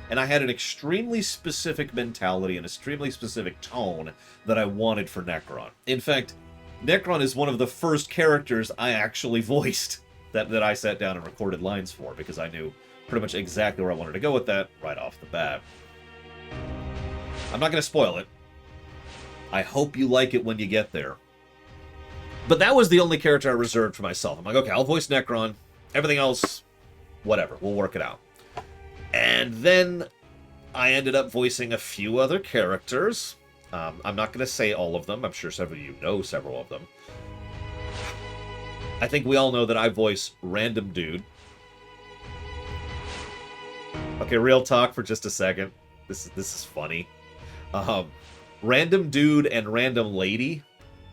And I had an extremely specific mentality, an extremely specific tone that I wanted for Necron. In fact, Necron is one of the first characters I actually voiced that I sat down and recorded lines for, because I knew pretty much exactly where I wanted to go with that right off the bat. I'm not going to spoil it. I hope you like it when you get there. But that was the only character I reserved for myself. I'm like, okay, I'll voice Necron. Everything else, whatever. We'll work it out. And then I ended up voicing a few other characters. I'm not going to say all of them. I'm sure several of you know several of them. I think we all know that I voice Random Dude. Okay, real talk for just a second. This is funny. Random Dude and Random Lady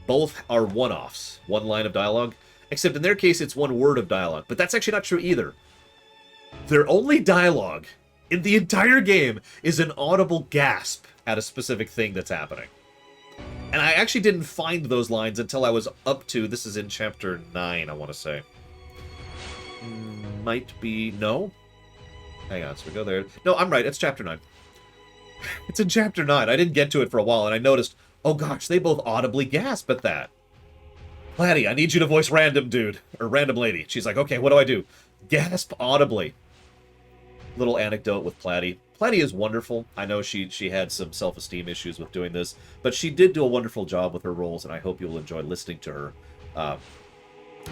both are one-offs. One line of dialogue. Except in their case, it's one word of dialogue. But that's actually not true either. Their only dialogue in the entire game is an audible gasp at a specific thing that's happening. And I actually didn't find those lines until I was up to... This is in Chapter 9, I want to say. Might be... No? Hang on, so we go there. No, I'm right. It's Chapter 9. It's in Chapter 9. I didn't get to it for a while, and I noticed, oh gosh, they both audibly gasp at that. Platy, I need you to voice Random Dude. Or Random Lady. She's like, okay, what do I do? Gasp audibly. Little anecdote with Platy. Platy is wonderful. I know she had some self-esteem issues with doing this, but she did do a wonderful job with her roles, and I hope you'll enjoy listening to her.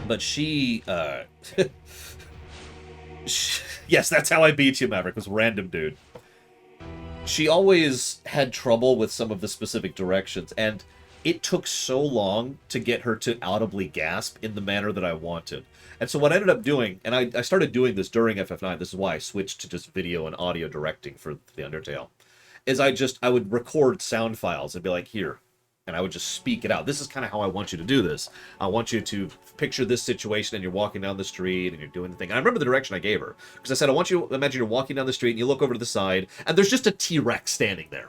But she, yes, that's how I beat you, Maverick, was Random Dude. She always had trouble with some of the specific directions, and it took so long to get her to audibly gasp in the manner that I wanted. And so what I ended up doing, and I started doing this during FF9, this is why I switched to just video and audio directing for the Undertale, is I would record sound files and be like, here, and I would just speak it out. This is kind of how I want you to do this. I want you to picture this situation and you're walking down the street and you're doing the thing. And I remember the direction I gave her, because I said, I want you to imagine you're walking down the street and you look over to the side and there's just a T-Rex standing there.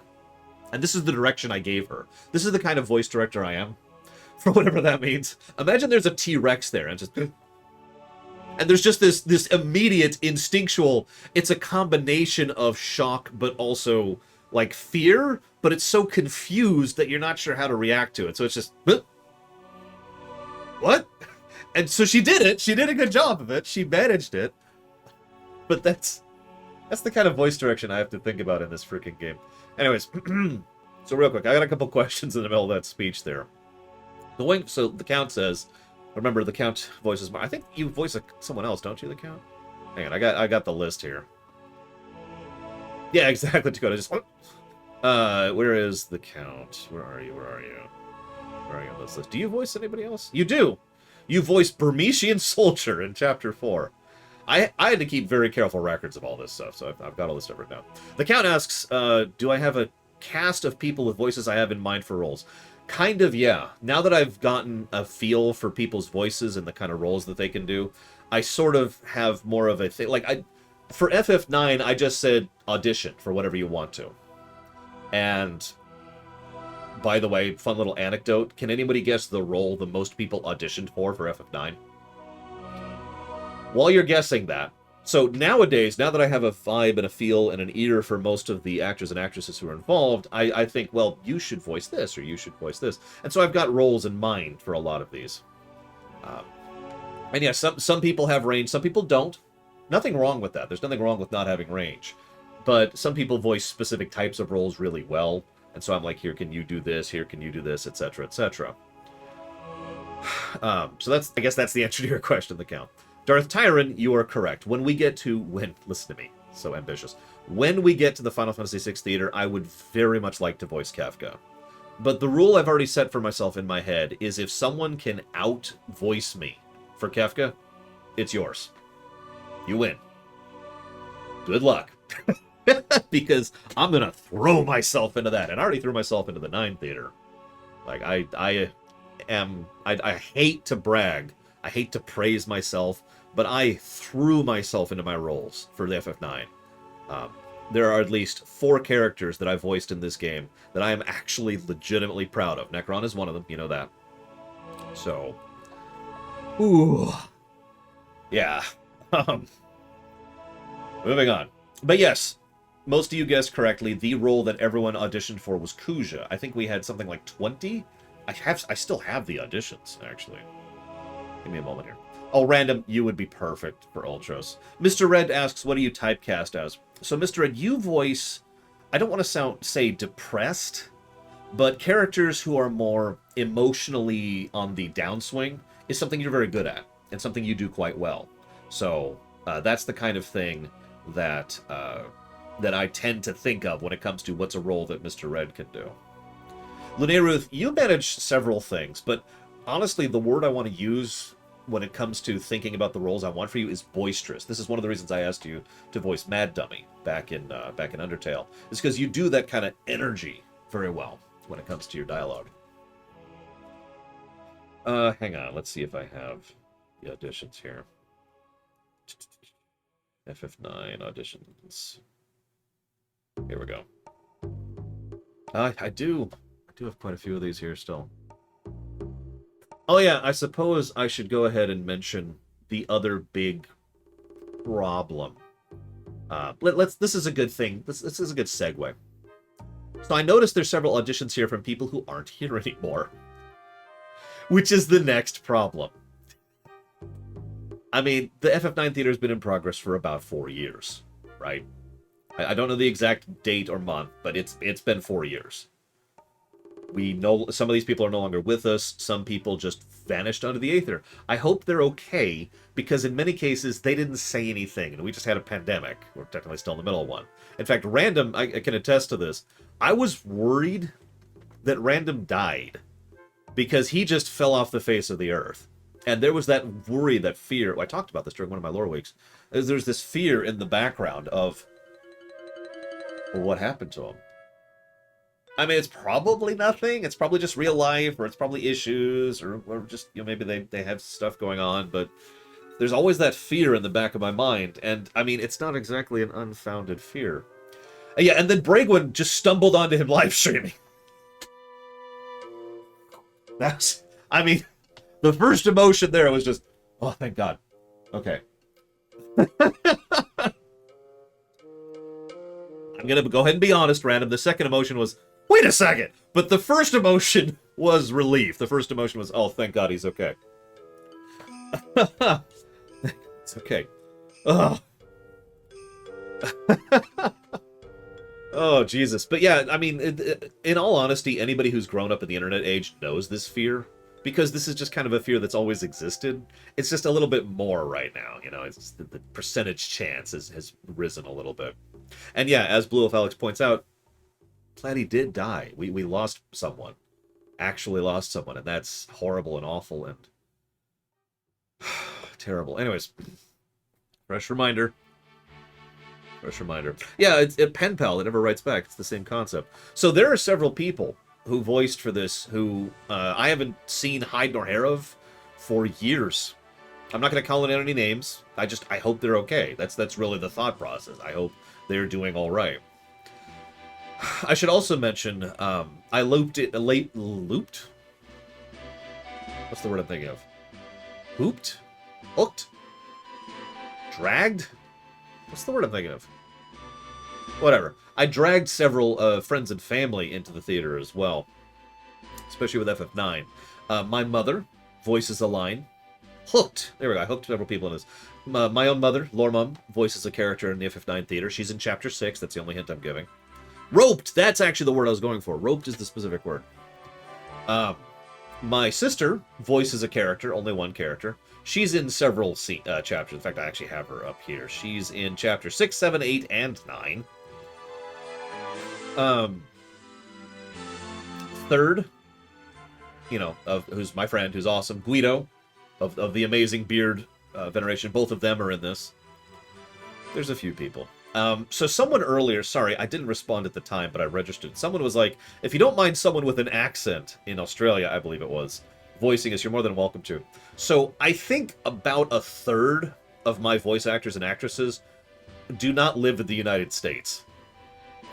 And this is the direction I gave her. This is the kind of voice director I am, for whatever that means. Imagine there's a T-Rex there and just... And there's just this immediate instinctual, it's a combination of shock, but also, like, fear, but it's so confused that you're not sure how to react to it. So it's just, what? And so she did it. She did a good job of it. She managed it. But that's the kind of voice direction I have to think about in this freaking game. Anyways, so real quick, I got a couple questions in the middle of that speech there. So the Count says... Remember, the Count voices... I think you voice someone else, don't you, the Count? Hang on, I got the list here. Yeah, exactly, Dakota. Just... where is the Count? Where are you? Where are you? Where are you on this list? Do you voice anybody else? You do! You voice Burmesian Soldier in Chapter 4. I had to keep very careful records of all this stuff, so I've got all this stuff written down. The Count asks, do I have a cast of people with voices I have in mind for roles? Kind of, yeah. Now that I've gotten a feel for people's voices and the kind of roles that they can do, I sort of have more of a thing. Like, for FF9, I just said audition for whatever you want to. And, by the way, fun little anecdote. Can anybody guess the role the most people auditioned for FF9? While you're guessing that, so nowadays, now that I have a vibe and a feel and an ear for most of the actors and actresses who are involved, I think, well, you should voice this, or you should voice this. And so I've got roles in mind for a lot of these. And yeah, some people have range, some people don't. Nothing wrong with that. There's nothing wrong with not having range. But some people voice specific types of roles really well. And so I'm like, here, can you do this? Here, can you do this? Etc., etc. So I guess that's the answer to your question, the count. Darth Tyron, you are correct. When we get to... Listen to me. So ambitious. When we get to the Final Fantasy VI Theater, I would very much like to voice Kafka. But the rule I've already set for myself in my head is if someone can out-voice me for Kafka, it's yours. You win. Good luck. Because I'm going to throw myself into that. And I already threw myself into the 9 Theater. Like, I hate to brag. I hate to praise myself, but I threw myself into my roles for the FF9. There are at least 4 characters that I voiced in this game that I am actually legitimately proud of. Necron is one of them, you know that. So, ooh, yeah. Moving on. But yes, most of you guessed correctly. The role that everyone auditioned for was Kuja. I think we had something like 20. I still have the auditions, actually. Give me a moment here. Oh, Random, you would be perfect for Ultros. Mr. Red asks, what do you typecast as? So, Mr. Red, you voice, I don't want to say depressed, but characters who are more emotionally on the downswing is something you're very good at, and something you do quite well. So, that's the kind of thing that I tend to think of when it comes to what's a role that Mr. Red can do. Luneruth, you manage several things, but honestly, the word I want to use when it comes to thinking about the roles I want for you is boisterous. This is one of the reasons I asked you to voice Mad Dummy back in Undertale. It's because you do that kind of energy very well when it comes to your dialogue. Hang on. Let's see if I have the auditions here. FF9 auditions. Here we go. I do have quite a few of these here still. Oh yeah, I suppose I should go ahead and mention the other big problem. This is a good thing. This is a good segue. So I noticed there's several auditions here from people who aren't here anymore. Which is the next problem. I mean, the FF9 theater has been in progress for about 4 years, right? I don't know the exact date or month, but it's been 4 years. We know some of these people are no longer with us. Some people just vanished under the aether. I hope they're okay, because in many cases, they didn't say anything, and we just had a pandemic. We're technically still in the middle of one. In fact, Random, I can attest to this. I was worried that Random died, because he just fell off the face of the earth. And there was that worry, that fear. I talked about this during one of my lore weeks. There's this fear in the background of, well, what happened to him? I mean, it's probably nothing. It's probably just real life, or it's probably issues, or just, you know, maybe they have stuff going on. But there's always that fear in the back of my mind. And, I mean, it's not exactly an unfounded fear. Yeah, and then Bragwin just stumbled onto him live streaming. That's, I mean, the first emotion there was just, oh, thank God. Okay. I'm going to go ahead and be honest, Random. The second emotion was, wait a second. But the first emotion was relief. The first emotion was, oh, thank God he's okay. It's okay. Oh. Oh, Jesus. But yeah, I mean, in all honesty, anybody who's grown up in the internet age knows this fear. Because this is just kind of a fear that's always existed. It's just a little bit more right now, you know. It's the percentage chance has risen a little bit. And yeah, as Blue Wolf Alex points out, Platy did die. We lost someone. Actually lost someone, and that's horrible and awful and terrible. Anyways, fresh reminder. Fresh reminder. Yeah, it's a pen pal that never writes back. It's the same concept. So there are several people who voiced for this, who I haven't seen hide nor hair of for years. I'm not going to call it out any names. I hope they're okay. That's really the thought process. I hope they're doing all right. I should also mention, I looped. What's the word I'm thinking of? Hooped? Hooked? Dragged? What's the word I'm thinking of? Whatever. I dragged several friends and family into the theater as well, especially with FF9. My mother voices a line. Hooked. There we go. I hooked several people in this. My own mother, Lore Mum, voices a character in the FF9 theater. She's in Chapter 6. That's the only hint I'm giving. Roped. That's actually the word I was going for. Roped is the specific word. My sister voices a character, only one character. She's in several chapters. In fact, I actually have her up here. She's in Chapter 6, 7, 8, and 9. Third, who's my friend, who's awesome, Guido, of the amazing beard veneration. Both of them are in this. There's a few people. So someone earlier, sorry, I didn't respond at the time, but I registered. Someone was like, if you don't mind someone with an accent in Australia, I believe it was, voicing us, you're more than welcome to. So I think about a third of my voice actors and actresses do not live in the United States,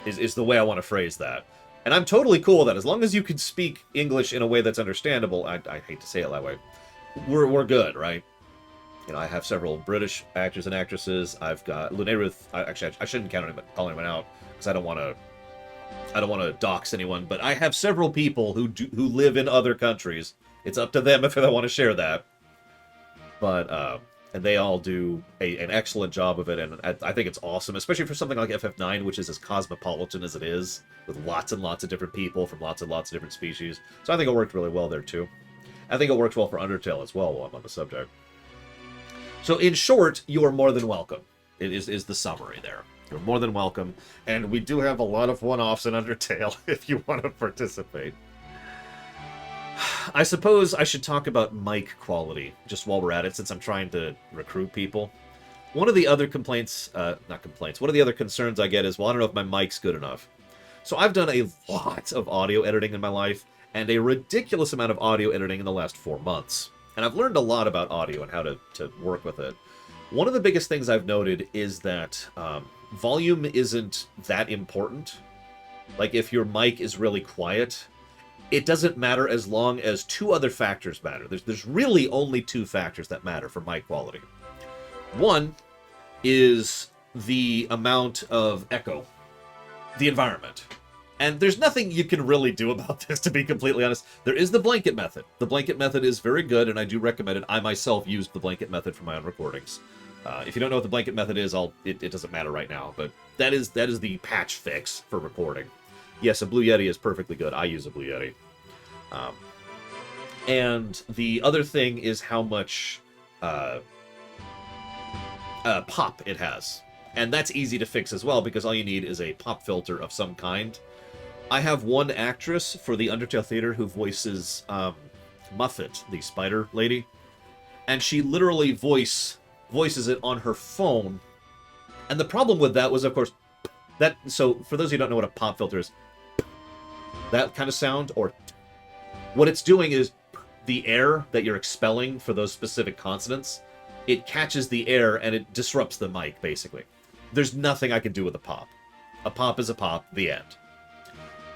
is the way I want to phrase that. And I'm totally cool with that. As long as you can speak English in a way that's understandable, I hate to say it that way, we're good, right? I have several British actors and actresses. I've got Lunaruth. Actually, I shouldn't call anyone out because I don't want to dox anyone. But I have several people who live in other countries. It's up to them if they want to share that. But and they all do an excellent job of it, and I think it's awesome, especially for something like FF9, which is as cosmopolitan as it is, with lots and lots of different people from lots and lots of different species. So I think it worked really well there too. I think it works well for Undertale as well while I'm on the subject. So in short, you are more than welcome. It is the summary there. You're more than welcome. And we do have a lot of one-offs in Undertale if you want to participate. I suppose I should talk about mic quality just while we're at it, since I'm trying to recruit people. One of the other one of the other concerns I get is, well, I don't know if my mic's good enough. So I've done a lot of audio editing in my life, and a ridiculous amount of audio editing in the last 4 months. And I've learned a lot about audio and how to work with it. One of the biggest things I've noted is that volume isn't that important. Like, if your mic is really quiet, it doesn't matter as long as two other factors matter. There's really only two factors that matter for mic quality. One is the amount of echo, the environment. And there's nothing you can really do about this, to be completely honest. There is the blanket method. The blanket method is very good, and I do recommend it. I myself used the blanket method for my own recordings. If you don't know what the blanket method is, it doesn't matter right now, but that is the patch fix for recording. Yes, a Blue Yeti is perfectly good. I use a Blue Yeti. And the other thing is how much pop it has. And that's easy to fix as well, because all you need is a pop filter of some kind. I have one actress for the Undertale Theater who voices Muffet, the spider lady. And she literally voices it on her phone. And the problem with that was, of course, so for those of you who don't know what a pop filter is, that kind of sound, or what it's doing is the air that you're expelling for those specific consonants, it catches the air and it disrupts the mic, basically. There's nothing I can do with a pop. A pop is a pop, the end.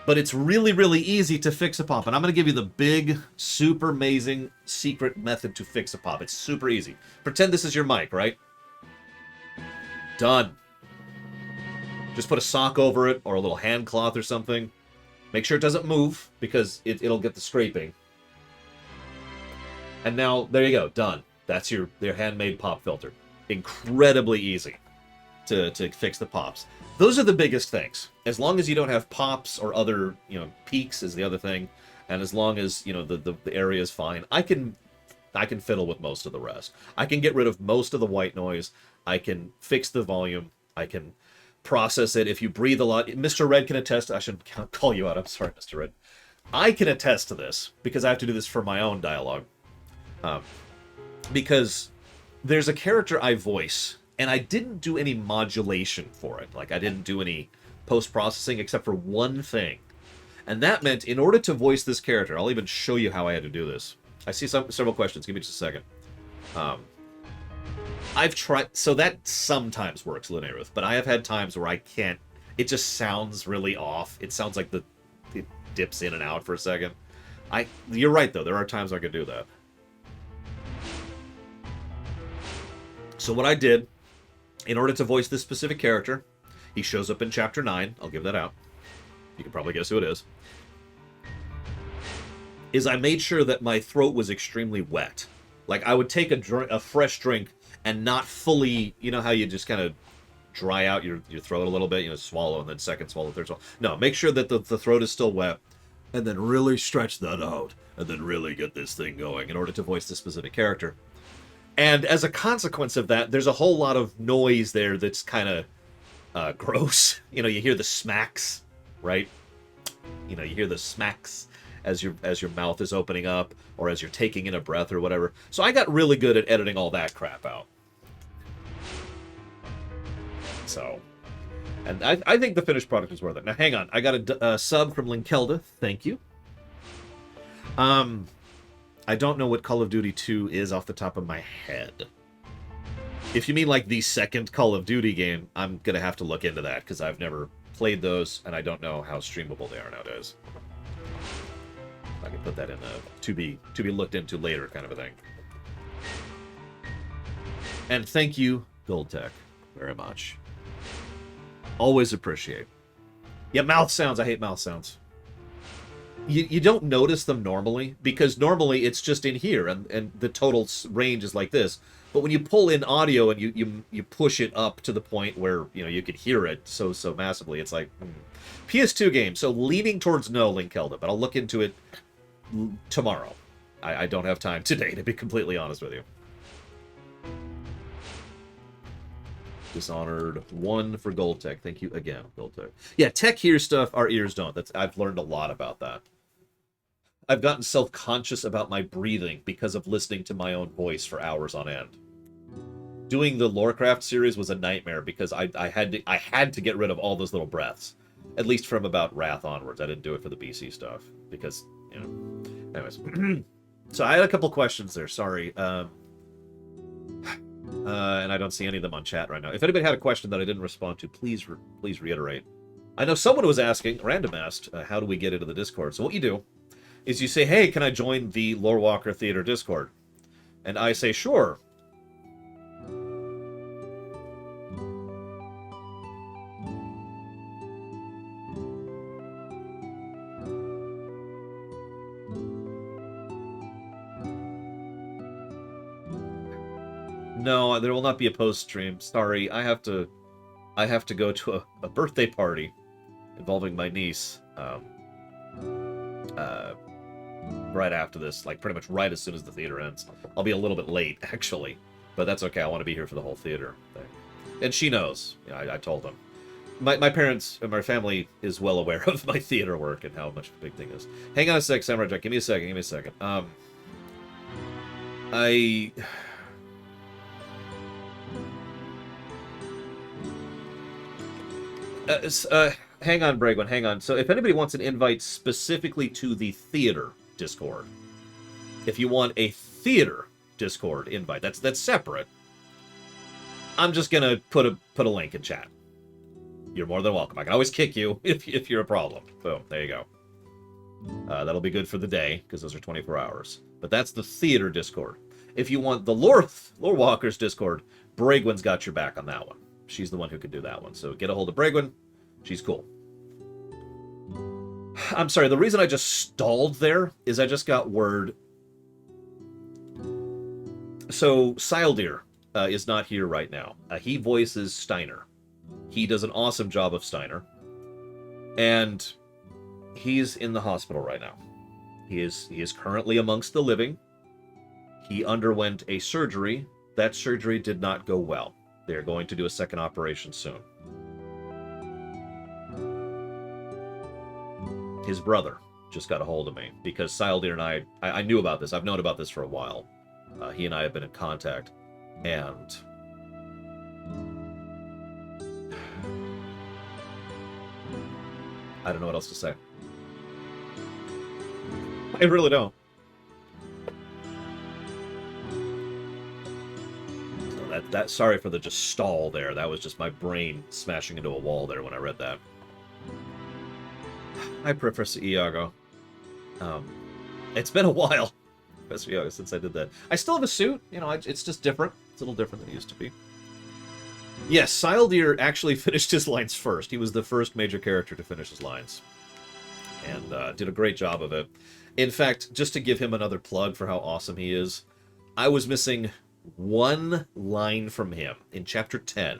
But it's really, really easy to fix a pop. And I'm going to give you the big, super amazing secret method to fix a pop. It's super easy. Pretend this is your mic, right? Done. Just put a sock over it or a little hand cloth or something. Make sure it doesn't move, because it'll get the scraping. And now, there you go. Done. That's your handmade pop filter. Incredibly easy to fix the pops. Those are the biggest things. As long as you don't have pops or other, peaks is the other thing, and as long as, the area is fine, I can fiddle with most of the rest. I can get rid of most of the white noise. I can fix the volume. I can process it. If you breathe a lot, Mr. Red can attest. I should call you out. I'm sorry, Mr. Red. I can attest to this because I have to do this for my own dialogue. Because there's a character I voice, and I didn't do any modulation for it. Like, I didn't do any post-processing except for one thing. And that meant in order to voice this character, I'll even show you how I had to do this. I see several questions. Give me just a second. I've tried, so that sometimes works, Linerith, but I have had times where I can't. It just sounds really off. It sounds like it dips in and out for a second. You're right though. There are times I can do that. So what I did, in order to voice this specific character, he shows up in Chapter 9. I'll give that out. You can probably guess who it is I made sure that my throat was extremely wet. Like, I would take a fresh drink and not fully, you know how you just kind of dry out your throat a little bit, you know, swallow, and then second swallow, third swallow. No, make sure that the throat is still wet, and then really stretch that out, and then really get this thing going in order to voice this specific character. And as a consequence of that, there's a whole lot of noise there that's kind of gross. You know, you hear the smacks, right? You know, you hear the smacks as your mouth is opening up, or as you're taking in a breath or whatever. So I got really good at editing all that crap out. So, and I think the finished product is worth it. Now, hang on. I got a sub from Linkelda. Thank you. I don't know what Call of Duty 2 is off the top of my head. If you mean like the second Call of Duty game, I'm going to have to look into that, because I've never played those, and I don't know how streamable they are nowadays. I can put that in a to be looked into later kind of a thing. And thank you, Goldtech, very much. Always appreciate. Yeah, mouth sounds. I hate mouth sounds. You don't notice them normally, because normally it's just in here, and the total range is like this. But when you pull in audio and you push it up to the point where, you know, you can hear it so massively, it's like PS2 game. So leaning towards no, Linkelda, but I'll look into it tomorrow. I don't have time today, to be completely honest with you. Dishonored 1 for Goldtech. Thank you again, Goldtech. Yeah, tech hears stuff, our ears don't. I've learned a lot about that. I've gotten self-conscious about my breathing because of listening to my own voice for hours on end. Doing the Lorecraft series was a nightmare because I had to get rid of all those little breaths. At least from about Wrath onwards. I didn't do it for the BC stuff because, you know. Anyways. So I had a couple questions there. Sorry. And I don't see any of them on chat right now. If anybody had a question that I didn't respond to, please reiterate. I know someone was asking, random asked, how do we get into the Discord? So what you do is you say, hey, can I join the Lorewalker Theater Discord? And I say, sure. No, there will not be a post stream. Sorry, I have to go to a birthday party involving my niece. Right after this, like pretty much right as soon as the theater ends. I'll be a little bit late, actually, but that's okay. I want to be here for the whole theater thing, and she knows. You know, I told them. My parents and my family is well aware of my theater work and how much of a big thing it is. Hang on a sec, Samurai Jack. Give me a second. Hang on, Bragwin, hang on. So if anybody wants an invite specifically to the theater Discord, if you want a theater Discord invite, that's separate. I'm just gonna put a link in chat. You're more than welcome. I can always kick you if you're a problem. Boom, there you go. That'll be good for the day, because those are 24 hours. But that's the theater Discord. If you want the Lorewalkers Discord, Bragwin's got your back on that one. She's the one who could do that one. So get a hold of Bragwin. She's cool. I'm sorry, the reason I just stalled there is I just got word. So Sildir is not here right now. He voices Steiner. He does an awesome job of Steiner. And he's in the hospital right now. He is currently amongst the living. He underwent a surgery. That surgery did not go well. They're going to do a second operation soon. His brother just got a hold of me because Sildir and I knew about this. I've known about this for a while. He and I have been in contact, and I don't know what else to say. I really don't. So that sorry for the just stall there. That was just my brain smashing into a wall there when I read that. Hi, Professor Iago. It's been a while, Professor Iago, since I did that. I still have a suit. You know, it's just different. It's a little different than it used to be. Yes, Sildeer actually finished his lines first. He was the first major character to finish his lines. And did a great job of it. In fact, just to give him another plug for how awesome he is, I was missing one line from him in Chapter 10.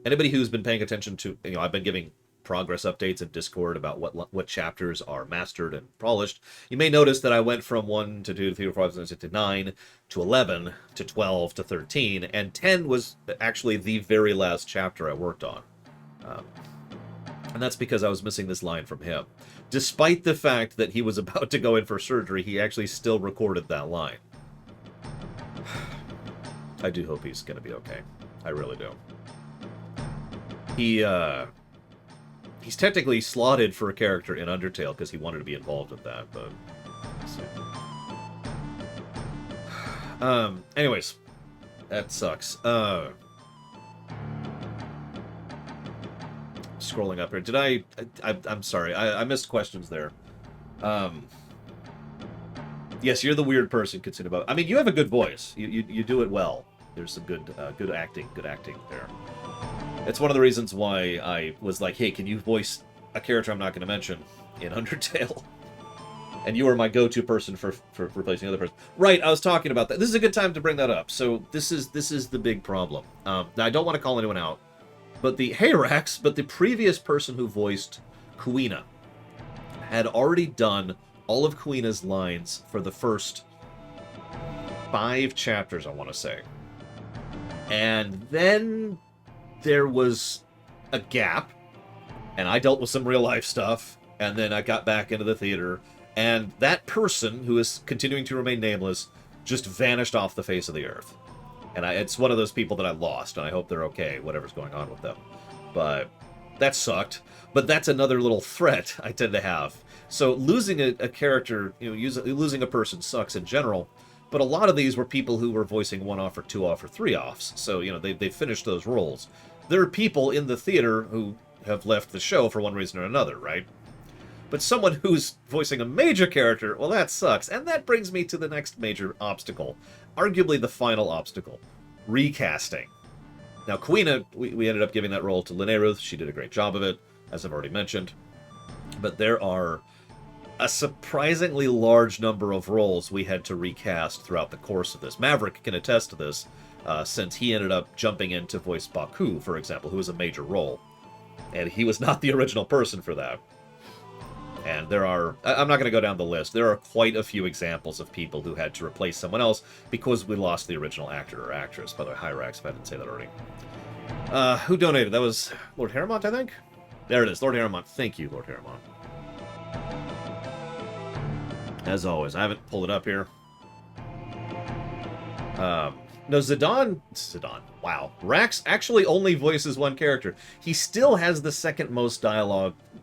Anybody who's been paying attention to, you know, I've been giving progress updates in Discord about what chapters are mastered and polished. You may notice that I went from 1 to 2 to 3 to 4 to 6 to 9 to 11 to 12 to 13, and 10 was actually the very last chapter I worked on. And that's because I was missing this line from him. Despite the fact that he was about to go in for surgery, he actually still recorded that line. I do hope he's going to be okay. I really do. He's technically slotted for a character in Undertale because he wanted to be involved with that, but... anyways. That sucks. Scrolling up here. Did I'm sorry. I missed questions there. Yes, you're the weird person considered about... I mean, you have a good voice. You do it well. There's some good acting there. It's one of the reasons why I was like, hey, can you voice a character I'm not going to mention in Undertale? And you were my go-to person for replacing the other person. Right, I was talking about that. This is a good time to bring that up. So this is the big problem. Now, I don't want to call anyone out, but the previous person who voiced Kuina had already done all of Kuina's lines for the first 5 chapters, I want to say. And then there was a gap, and I dealt with some real-life stuff, and then I got back into the theater, and that person, who is continuing to remain nameless, just vanished off the face of the earth. And it's one of those people that I lost, and I hope they're okay, whatever's going on with them. But that sucked. But that's another little threat I tend to have. So losing a character, losing a person sucks in general, but a lot of these were people who were voicing 1-off or 2-off or 3-offs, so, they finished those roles. There are people in the theater who have left the show for one reason or another, right? But someone who's voicing a major character, well, that sucks. And that brings me to the next major obstacle. Arguably the final obstacle. Recasting. Now, Kuina, we ended up giving that role to Lineruth. She did a great job of it, as I've already mentioned. But there are a surprisingly large number of roles we had to recast throughout the course of this. Maverick can attest to this, since he ended up jumping in to voice Baku, for example, who was a major role. And he was not the original person for that. And there are... I'm not going to go down the list. There are quite a few examples of people who had to replace someone else because we lost the original actor or actress. By the way, Hyrax, if I didn't say that already. Who donated? That was Lord Haramont, I think? There it is, Lord Haramont. Thank you, Lord Haramont. As always, I haven't pulled it up here. No, Zidane... Wow. Rax actually only voices one character. He still has the second most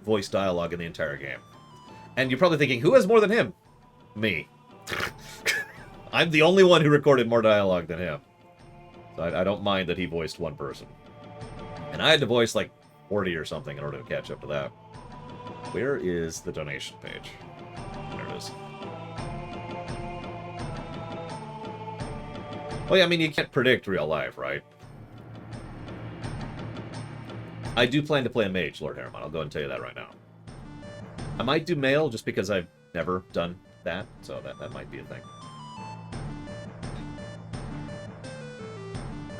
voice dialogue in the entire game. And you're probably thinking, who has more than him? Me. I'm the only one who recorded more dialogue than him. So I don't mind that he voiced one person. And I had to voice like 40 or something in order to catch up to that. Where is the donation page? There it is. Well, yeah, I mean, you can't predict real life, right? I do plan to play a mage, Lord Haramon. I'll go and tell you that right now. I might do male just because I've never done that, so that might be a thing.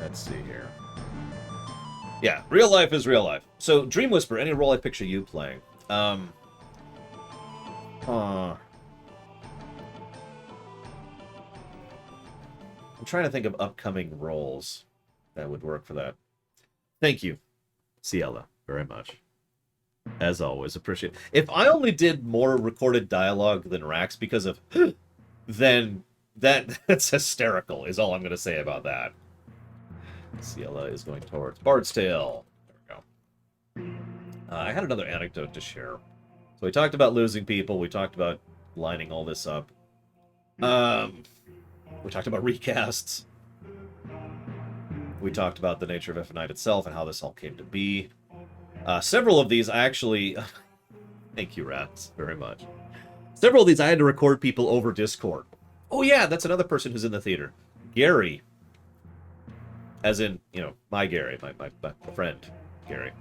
Let's see here. Yeah, real life is real life. So, Dream Whisper, any role I picture you playing? I'm trying to think of upcoming roles that would work for that. Thank you, Ciela, very much. As always, appreciate it. If I only did more recorded dialogue than Rax because of... then that's hysterical, is all I'm going to say about that. Ciela is going towards Bard's Tale. There we go. I had another anecdote to share. So we talked about losing people. We talked about lining all this up. We talked about recasts. We talked about the nature of F9 itself and how this all came to be. Several of these I actually... Thank you, Rats, very much. Several of these I had to record people over Discord. Oh yeah, that's another person who's in the theater. Gary. As in, you know, my Gary, my friend, Gary.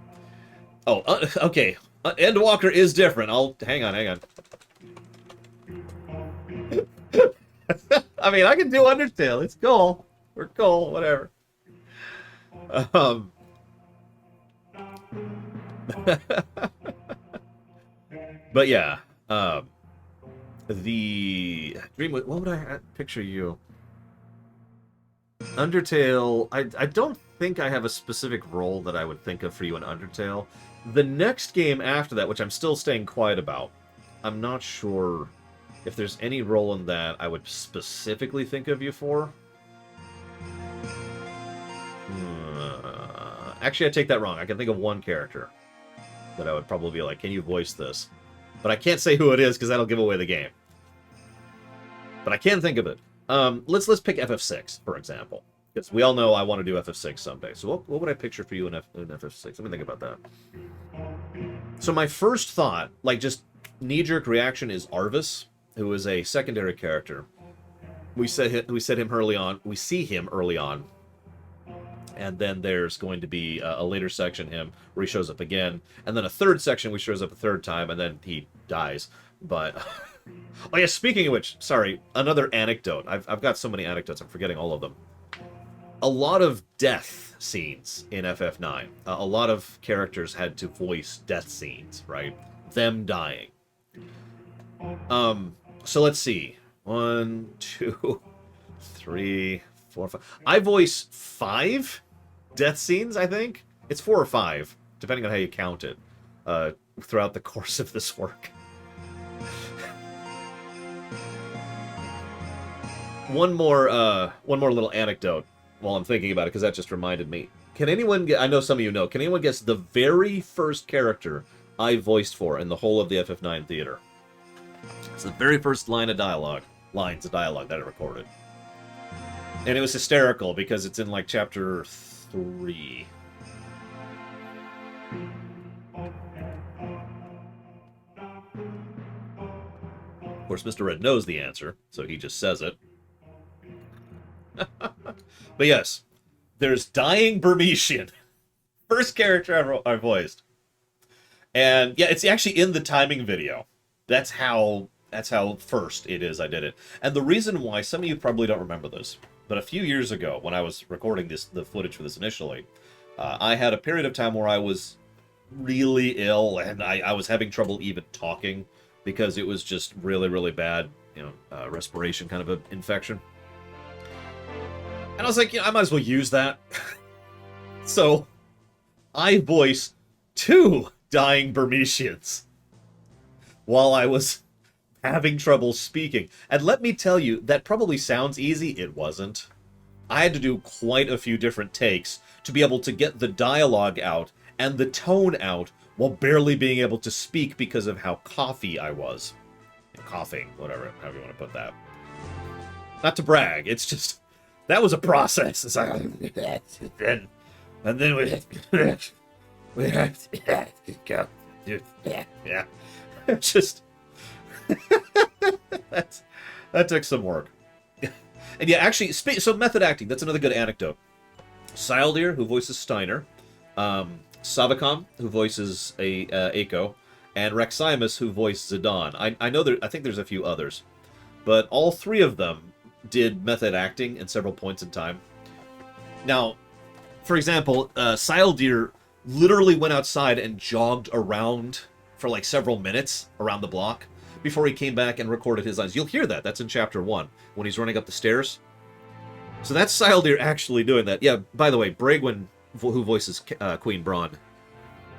Oh, okay. Endwalker is different. Hang on. I mean, I can do Undertale. It's cool. We're cool, whatever. But yeah, the Dream. What would I picture you? Undertale. I don't think I have a specific role that I would think of for you in Undertale. The next game after that, which I'm still staying quiet about, I'm not sure if there's any role in that I would specifically think of you for. Actually, I take that wrong. I can think of one character that I would probably be like, can you voice this? But I can't say who it is because that'll give away the game. But I can think of it. Let's pick FF6, for example. Because we all know I want to do FF6 someday. So what would I picture for you in FF6? Let me think about that. So my first thought, like just knee-jerk reaction, is Arvis, who is a secondary character. We see him early on. And then there's going to be a later section, him, where he shows up again. And then a third section where he shows up a third time, and then he dies. But... oh yeah, speaking of which, sorry, another anecdote. I've got so many anecdotes, I'm forgetting all of them. A lot of death scenes in FF9. A lot of characters had to voice death scenes, right? Them dying. So let's see. 1, 2, 3, 4, 5. I voice 5 death scenes, I think. It's 4 or 5, depending on how you count it, throughout the course of this work. One more little anecdote while I'm thinking about it, because that just reminded me. Can anyone get, I know some of you know, can anyone guess the very first character I voiced for in the whole of the FF9 theater? It's the very first lines of dialogue that I recorded. And it was hysterical, because it's in, like, chapter 3. Of course, Mr. Red knows the answer, so he just says it. But yes, there's Dying Burmesian. First character I voiced. And yeah, it's actually in the timing video. That's how first it is I did it. And the reason why, some of you probably don't remember this, but a few years ago, when I was recording the footage for this initially, I had a period of time where I was really ill, and I was having trouble even talking, because it was just really, really bad, respiration kind of an infection. And I was like, I might as well use that. So, I voiced 2 dying Burmesians while I was having trouble speaking. And let me tell you, that probably sounds easy. It wasn't. I had to do quite a few different takes to be able to get the dialogue out and the tone out while barely being able to speak because of how coughy I was. Coughing, whatever, however you want to put that. Not to brag, it's just... that was a process. It's like... and then we have to go. Yeah. Just... that took some work. And yeah, actually, so method acting, that's another good anecdote. Sildir, who voices Steiner, Savacom, who voices Eiko, and Reximus, who voiced Zidane. I think there's a few others, but all 3 of them did method acting in several points in time. Now, for example, Sildir literally went outside and jogged around for like several minutes around the block before he came back and recorded his lines. You'll hear that. That's in chapter 1 when he's running up the stairs. So that's Sildir actually doing that. Yeah, by the way, Bragwin, who voices Queen Braun,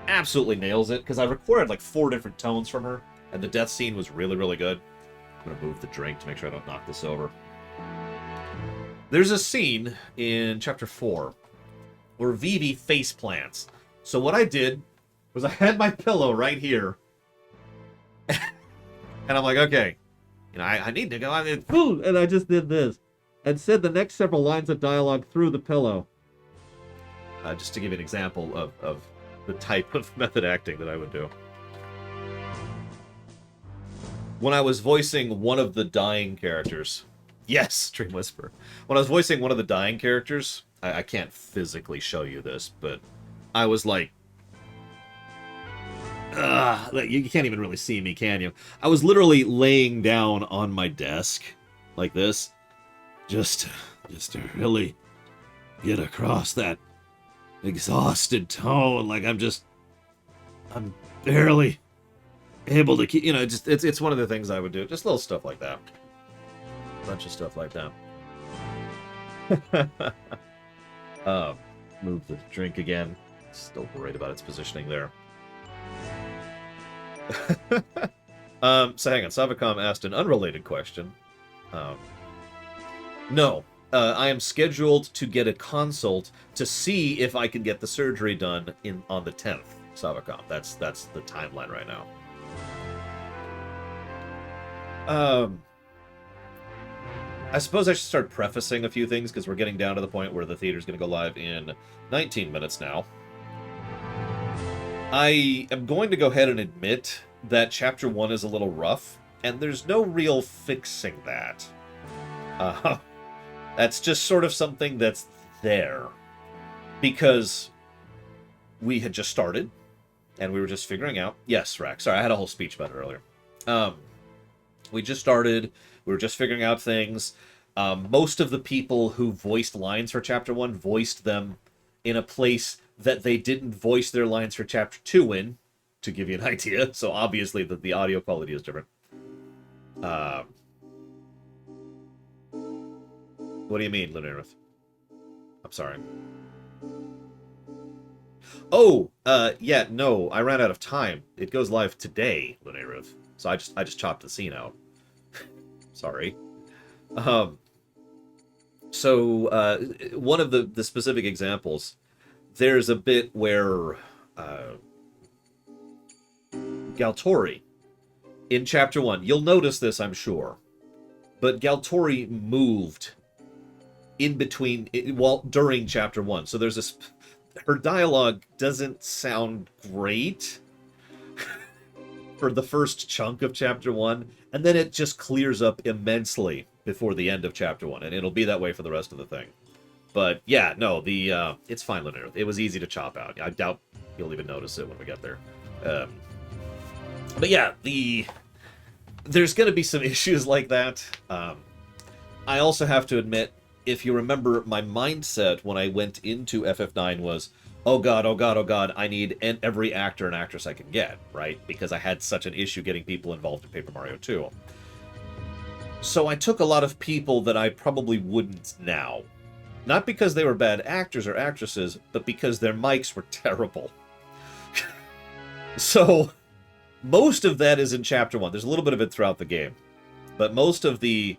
absolutely nails it, because I recorded like 4 different tones from her, and the death scene was really, really good. I'm going to move the drink to make sure I don't knock this over. There's a scene in chapter 4 where Vivi face plants. So what I did was I had my pillow right here. And I'm like, okay, You know, I need to go. I mean,
And I just did this and said the next several lines of dialogue through the pillow.
just to give you an example of the type of method acting that I would do. When I was voicing one of the dying characters, yes, Dream Whisper. When I was voicing one of the dying characters, I can't physically show you this, but I was like, you can't even really see me, can you? I was literally laying down on my desk like this, just to really get across that exhausted tone. Like I'm barely able to keep, you know, just it's one of the things I would do. Just little stuff like that. Bunch of stuff like that. Move the drink again. Still worried about its positioning there. So hang on. Savicom asked an unrelated question. No. I am scheduled to get a consult to see if I can get the surgery done on the 10th. Savicom. That's the timeline right now. I suppose I should start prefacing a few things because we're getting down to the point where the theater's going to go live in 19 minutes now. I am going to go ahead and admit that Chapter 1 is a little rough, and there's no real fixing that. That's just sort of something that's there. Because we had just started, and we were just figuring out... Yes, Rack. Sorry, I had a whole speech about it earlier. We just started. We were just figuring out things. Most of the people who voiced lines for Chapter 1 voiced them in a place that they didn't voice their lines for Chapter 2 in, to give you an idea. So obviously the audio quality is different. What do you mean, Lunarith? I'm sorry. Oh, yeah, no, I ran out of time. It goes live today, Lunarith. So I just chopped the scene out. Sorry. So one of the specific examples, there's a bit where Galtori, in Chapter 1, you'll notice this, I'm sure, but Galtori moved in between, during Chapter 1. So there's this, her dialogue doesn't sound great for the first chunk of Chapter 1, and then it just clears up immensely before the end of Chapter 1, and it'll be that way for the rest of the thing. But yeah, no, it's fine, Linear. It was easy to chop out. I doubt you'll even notice it when we get there. But yeah, there's going to be some issues like that. I also have to admit, if you remember, my mindset when I went into FF9 was, oh god, oh god, oh god, I need every actor and actress I can get, right? Because I had such an issue getting people involved in Paper Mario 2. So I took a lot of people that I probably wouldn't now. Not because they were bad actors or actresses, but because their mics were terrible. So, most of that is in Chapter 1. There's a little bit of it throughout the game. But most of the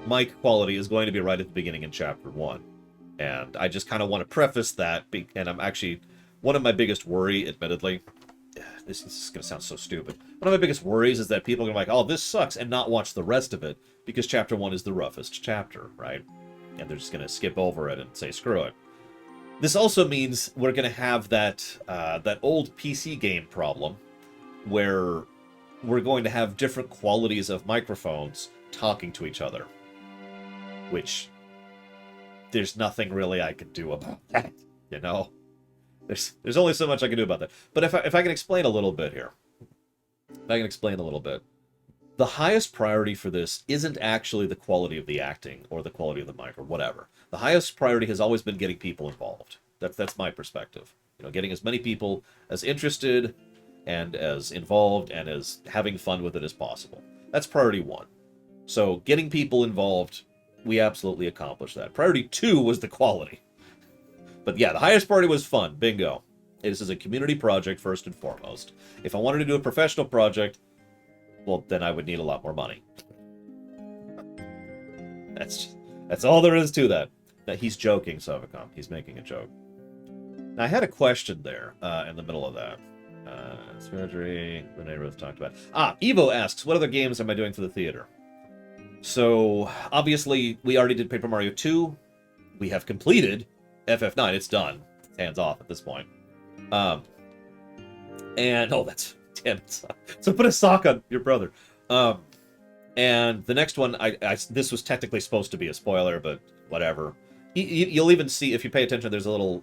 mic quality is going to be right at the beginning in Chapter 1. And I just kind of want to preface that, and I'm actually... One of my biggest worry, admittedly... This is going to sound so stupid. One of my biggest worries is that people are going to be like, oh, this sucks, and not watch the rest of it, because Chapter 1 is the roughest chapter, right? And they're just going to skip over it and say, screw it. This also means we're going to have that old PC game problem, where we're going to have different qualities of microphones talking to each other. Which, there's nothing really I can do about that, you know? There's only so much I can do about that. But if I can explain a little bit here. If I can explain a little bit. The highest priority for this isn't actually the quality of the acting or the quality of the mic or whatever. The highest priority has always been getting people involved. That's my perspective. You know, getting as many people as interested and as involved and as having fun with it as possible. That's priority 1. So getting people involved, we absolutely accomplished that. Priority 2 was the quality. But yeah, the highest priority was fun. Bingo. This is a community project first and foremost. If I wanted to do a professional project, well, then I would need a lot more money. That's all there is to that. Now, he's joking, Savicom. He's making a joke. Now, I had a question there in the middle of that. Surgery, Renee Rose talked about. Evo asks, what other games am I doing for the theater? So, obviously, we already did Paper Mario 2. We have completed FF9. It's done. It's hands off at this point. And, oh, that's, damn it. So put a sock on your brother. And the next one, this was technically supposed to be a spoiler, but whatever. You'll even see, if you pay attention, there's a little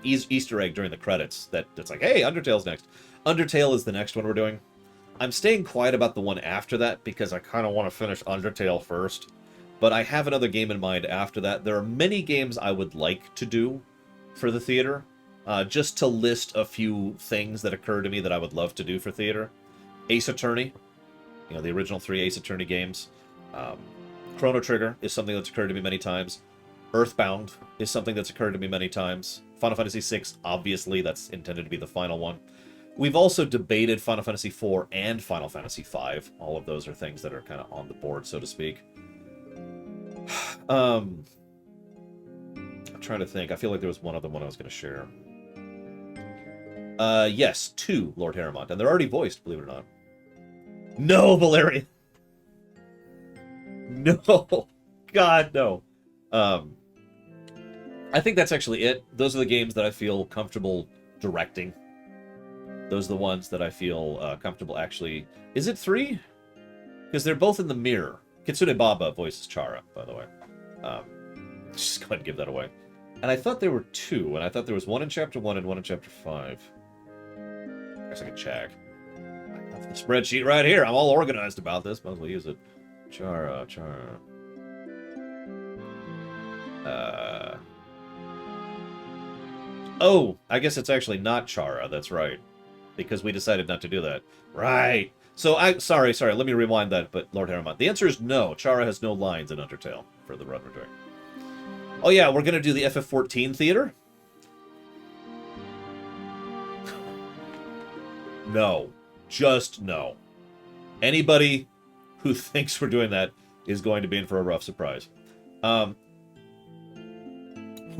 Easter egg during the credits that's like, hey, Undertale's next. Undertale is the next one we're doing. I'm staying quiet about the one after that because I kind of want to finish Undertale first. But I have another game in mind after that. There are many games I would like to do for the theater. Just to list a few things that occur to me that I would love to do for theater. Ace Attorney. You know, the original 3 Ace Attorney games. Chrono Trigger is something that's occurred to me many times. Earthbound is something that's occurred to me many times. Final Fantasy VI, obviously, that's intended to be the final one. We've also debated Final Fantasy IV and Final Fantasy V. All of those are things that are kind of on the board, so to speak. I'm trying to think. I feel like there was one other one I was going to share. Yes, 2 Lord Harrimont. And they're already voiced, believe it or not. No, Valerian! No! God, no. I think that's actually it. Those are the games that I feel comfortable directing. Those are the ones that I feel comfortable actually... Is it 3? Because they're both in the mirror. Kitsune Baba voices Chara, by the way. Just go ahead and give that away. And I thought there were 2, and I thought there was 1 in Chapter 1 and 1 in Chapter 5. I guess I can check. I have the spreadsheet right here. I'm all organized about this. Might as well use it. Chara. Oh, I guess it's actually not Chara. That's right. Because we decided not to do that. Right. So, sorry, let me rewind that, but Lord Harrimont. The answer is no. Chara has no lines in Undertale for the run we're doing. Oh yeah, we're going to do the FF14 theater? No. Just no. Anybody who thinks we're doing that is going to be in for a rough surprise. Who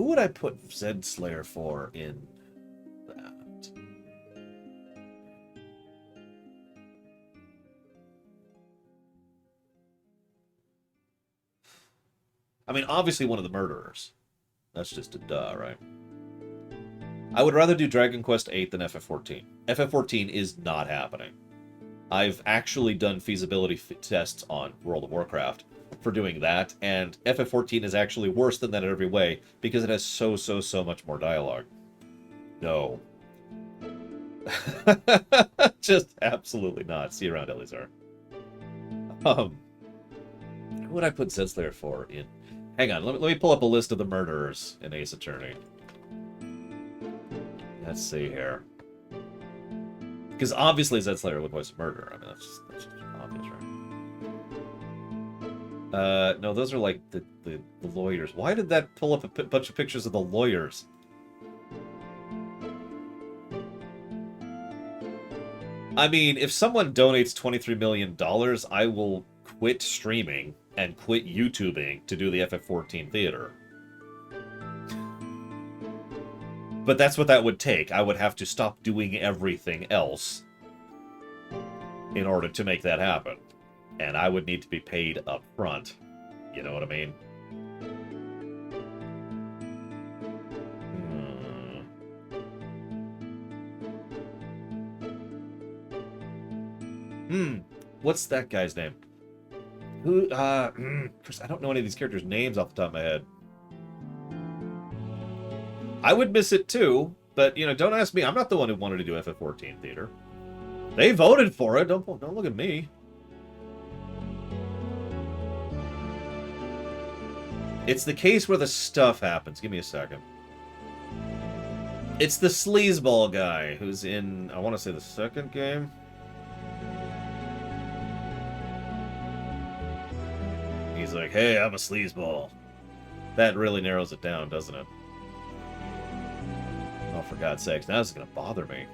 would I put Zed Slayer for in that? I mean, obviously one of the murderers. That's just a duh, right? I would rather do Dragon Quest VIII than FF14. FF14 is not happening. I've actually done feasibility tests on World of Warcraft for doing that, and FF14 is actually worse than that in every way because it has so much more dialogue. No. Just absolutely not. See you around, Elizar. Who would I put Zedslayer for in... Hang on, let me pull up a list of the murderers in Ace Attorney. Let's see here. Because obviously Zedslayer would voice a murderer. I mean, that's just obvious, right? No, those are like the lawyers. Why did that pull up a bunch of pictures of the lawyers? I mean, if someone donates $23 million, I will quit streaming and quit YouTubing to do the FF14 theater. But that's what that would take. I would have to stop doing everything else in order to make that happen. And I would need to be paid up front. You know what I mean? What's that guy's name? Who, Chris, I don't know any of these characters' names off the top of my head. I would miss it too, but, you know, don't ask me. I'm not the one who wanted to do FF14 theater. They voted for it. Don't look at me. It's the case where the stuff happens. Give me a second. It's the sleazeball guy who's in, I want to say, the second game. He's like, hey, I'm a sleazeball. That really narrows it down, doesn't it? Oh, for God's sakes, now this is going to bother me.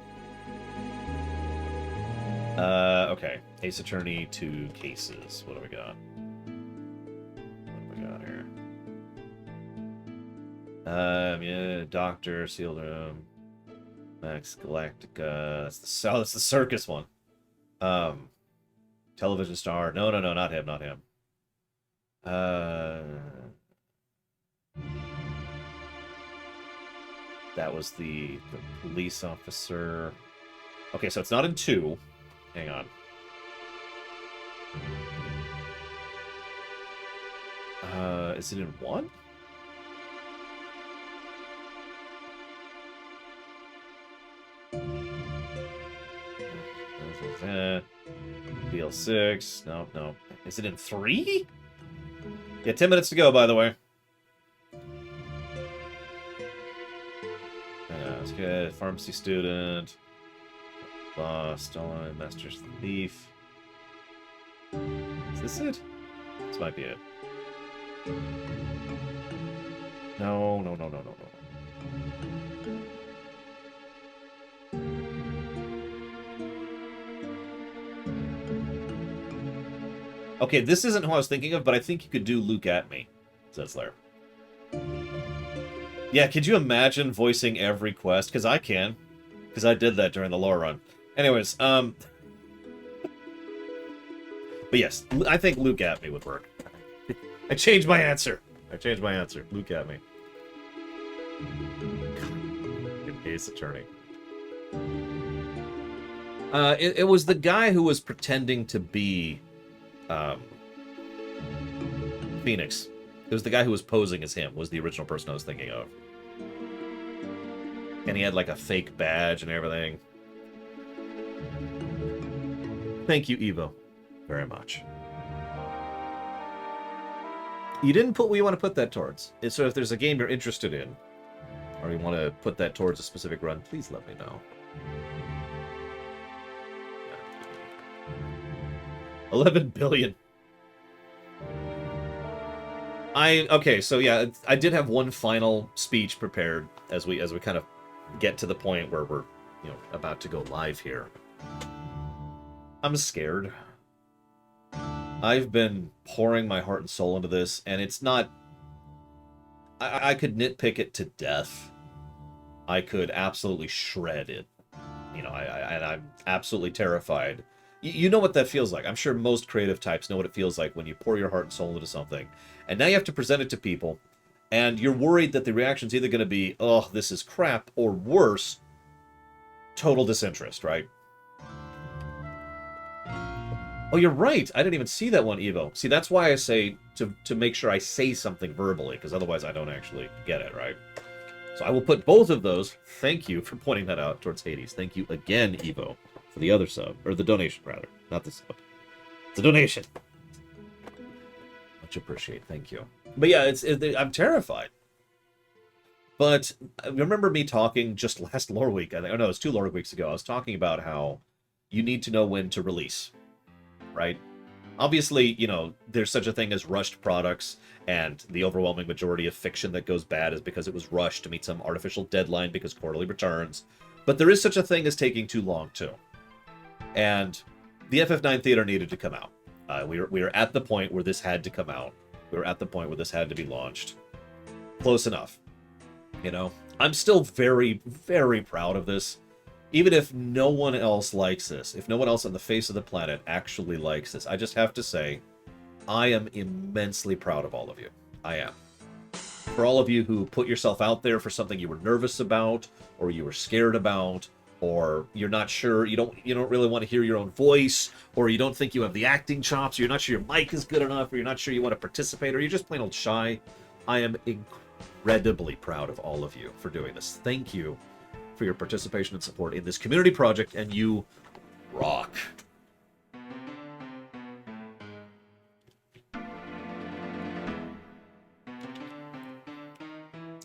Okay. Ace Attorney 2 cases. What do we got? What do we got here? Yeah, doctor, sealed room. Max Galactica. That's the circus one. Television star. No, not him, not him. That was the police officer. Okay, so it's not in 2. Hang on. Is it in 1? BL6. No. Is it in 3? Yeah, 10 minutes to go, by the way. That's good. Pharmacy student. Boss, stolen, master's thief. Is this it? This might be it. No. Okay, this isn't who I was thinking of, but I think you could do Luke at me, says Lair. Yeah, could you imagine voicing every quest? Because I can. Because I did that during the lore run. Anyways, but yes, I think Luke at me would work. I changed my answer. Luke at me. Good Ace Attorney. It was the guy who was pretending to be Phoenix. It was the guy who was posing as him, was the original person I was thinking of. And he had like a fake badge and everything. Thank you, Evo, very much. You didn't put what you want to put that towards. So if there's a game you're interested in, or you want to put that towards a specific run, please let me know. 11 billion. Okay, so yeah, I did have one final speech prepared as we kind of get to the point where we're, about to go live here. I'm scared. I've been pouring my heart and soul into this, and it's not... I could nitpick it to death. I could absolutely shred it. And I'm absolutely terrified. You know what that feels like. I'm sure most creative types know what it feels like when you pour your heart and soul into something, and now you have to present it to people, and you're worried that the reaction's either going to be, oh, this is crap, or worse, total disinterest, right? Oh, you're right. I didn't even see that one, Evo. See, that's why I say to make sure I say something verbally, because otherwise I don't actually get it, right? So I will put both of those. Thank you for pointing that out towards Hades. Thank you again, Evo, for the other sub. Or the donation, rather. Not the sub. It's a donation. Much appreciated. Thank you. But yeah, I'm terrified. But remember me talking just last lore week, I think. Oh, no, it was 2 lore weeks ago. I was talking about how you need to know when to release. Right? Obviously, there's such a thing as rushed products, and the overwhelming majority of fiction that goes bad is because it was rushed to meet some artificial deadline because quarterly returns. But there is such a thing as taking too long, too. And the FF9 Theater needed to come out. We were at the point where this had to come out. We were at the point where this had to be launched. Close enough. I'm still very, very proud of this. Even if no one else likes this, if no one else on the face of the planet actually likes this, I just have to say, I am immensely proud of all of you. I am. For all of you who put yourself out there for something you were nervous about, or you were scared about, or you're not sure, you don't really want to hear your own voice, or you don't think you have the acting chops, or you're not sure your mic is good enough, or you're not sure you want to participate, or you're just plain old shy, I am incredibly proud of all of you for doing this. Thank you for your participation and support in this community project, and you rock.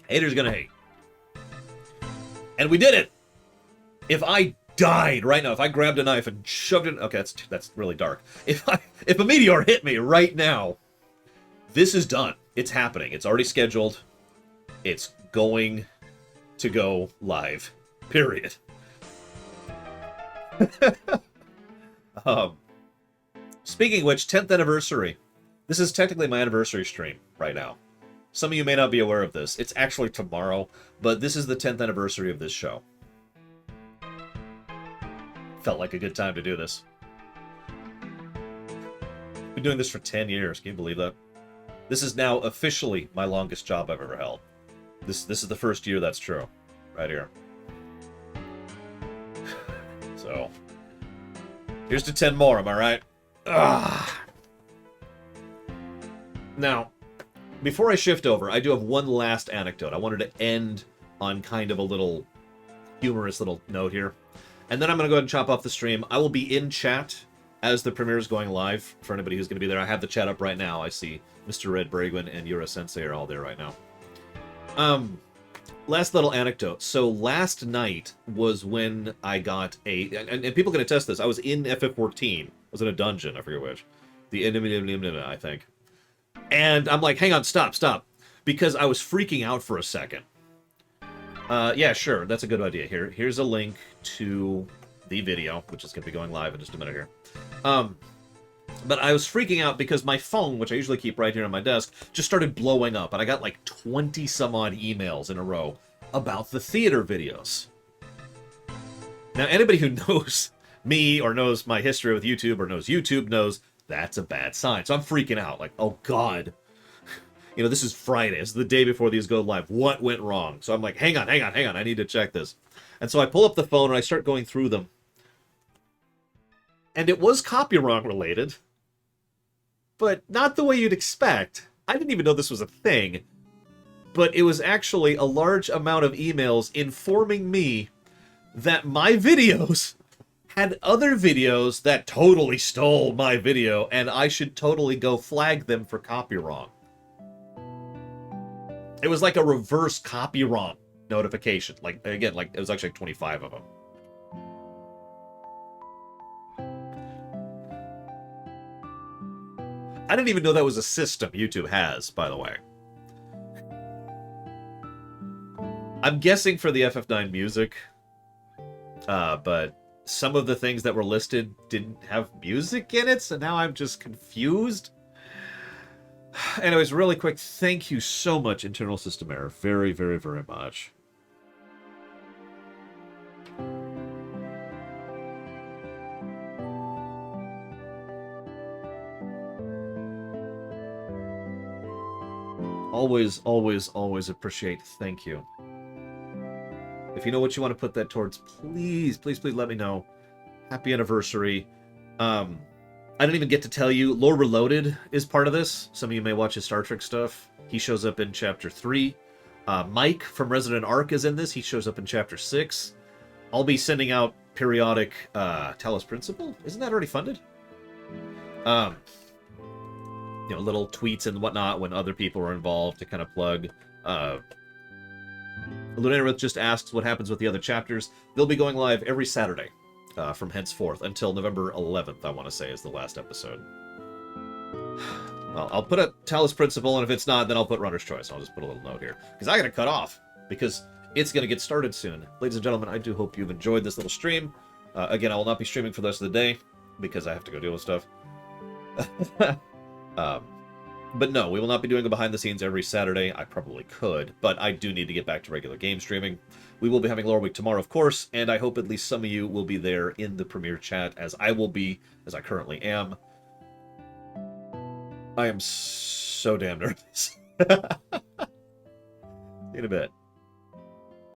Haters gonna hate. And we did it! If I died right now, if I grabbed a knife and shoved it... Okay, that's really dark. If a meteor hit me right now, this is done. It's happening. It's already scheduled. It's going to go live. Period. Speaking of which, 10th anniversary. This is technically my anniversary stream right now. Some of you may not be aware of this. It's actually tomorrow, but this is the 10th anniversary of this show. Felt like a good time to do this. Been doing this for 10 years. Can you believe that? This is now officially my longest job I've ever held. This is the first year that's true. Right here. So, here's to 10 more, am I right? Ugh. Now, before I shift over, I do have one last anecdote. I wanted to end on kind of a little humorous little note here. And then I'm going to go ahead and chop off the stream. I will be in chat as the premiere is going live for anybody who's going to be there. I have the chat up right now. I see Mr. Red Bragwin and Yura Sensei are all there right now. Last little anecdote. So last night was when I got and people can attest this. I was in FF14. I was in a dungeon. I forget which. The I think. And I'm like, hang on, stop. Because I was freaking out for a second. Yeah, sure. That's a good idea. Here's a link to the video, which is going to be going live in just a minute here. But I was freaking out because my phone, which I usually keep right here on my desk, just started blowing up. And I got like 20 some odd emails in a row about the theater videos. Now, anybody who knows me or knows my history with YouTube or knows YouTube knows that's a bad sign. So I'm freaking out. Like, oh, God. You know, this is Friday. This is the day before these go live. What went wrong? So I'm like, hang on. I need to check this. And so I pull up the phone and I start going through them. And it was copyright related. But not the way you'd expect. I didn't even know this was a thing. But it was actually a large amount of emails informing me that my videos had other videos that totally stole my video, and I should totally go flag them for copyright. It was like a reverse copyright notification. Like, again, like it was actually like 25 of them. I didn't even know that was a system YouTube has, by the way. I'm guessing for the FF9 music, but some of the things that were listed didn't have music in it, so now I'm just confused. Anyways, really quick, thank you so much, Internal System Error. Very, very, very much. Always appreciate. Thank you. If you know what you want to put that towards, please let me know. Happy anniversary. I didn't even get to tell you, Lore Reloaded is part of this. Some of you may watch his Star Trek stuff. He shows up in Chapter 3. Mike from Resident Arc is in this. He shows up in Chapter 6. I'll be sending out periodic Talos Principle. Isn't that already funded? You know, little tweets and whatnot when other people are involved to kind of plug. Lunarith just asks what happens with the other chapters. They'll be going live every Saturday from henceforth until November 11th, I want to say, is the last episode. Well, I'll put a Talos Principle, and if it's not, then I'll put Runner's Choice. I'll just put a little note here. Because I got to cut off, because it's going to get started soon. Ladies and gentlemen, I do hope you've enjoyed this little stream. Again, I will not be streaming for the rest of the day, because I have to go deal with stuff. But no, we will not be doing a behind the scenes every Saturday. I probably could, but I do need to get back to regular game streaming. We will be having Lore Week tomorrow, of course, and I hope at least some of you will be there in the premiere chat, as I will be, as I currently am. I am so damn nervous. See you in a bit.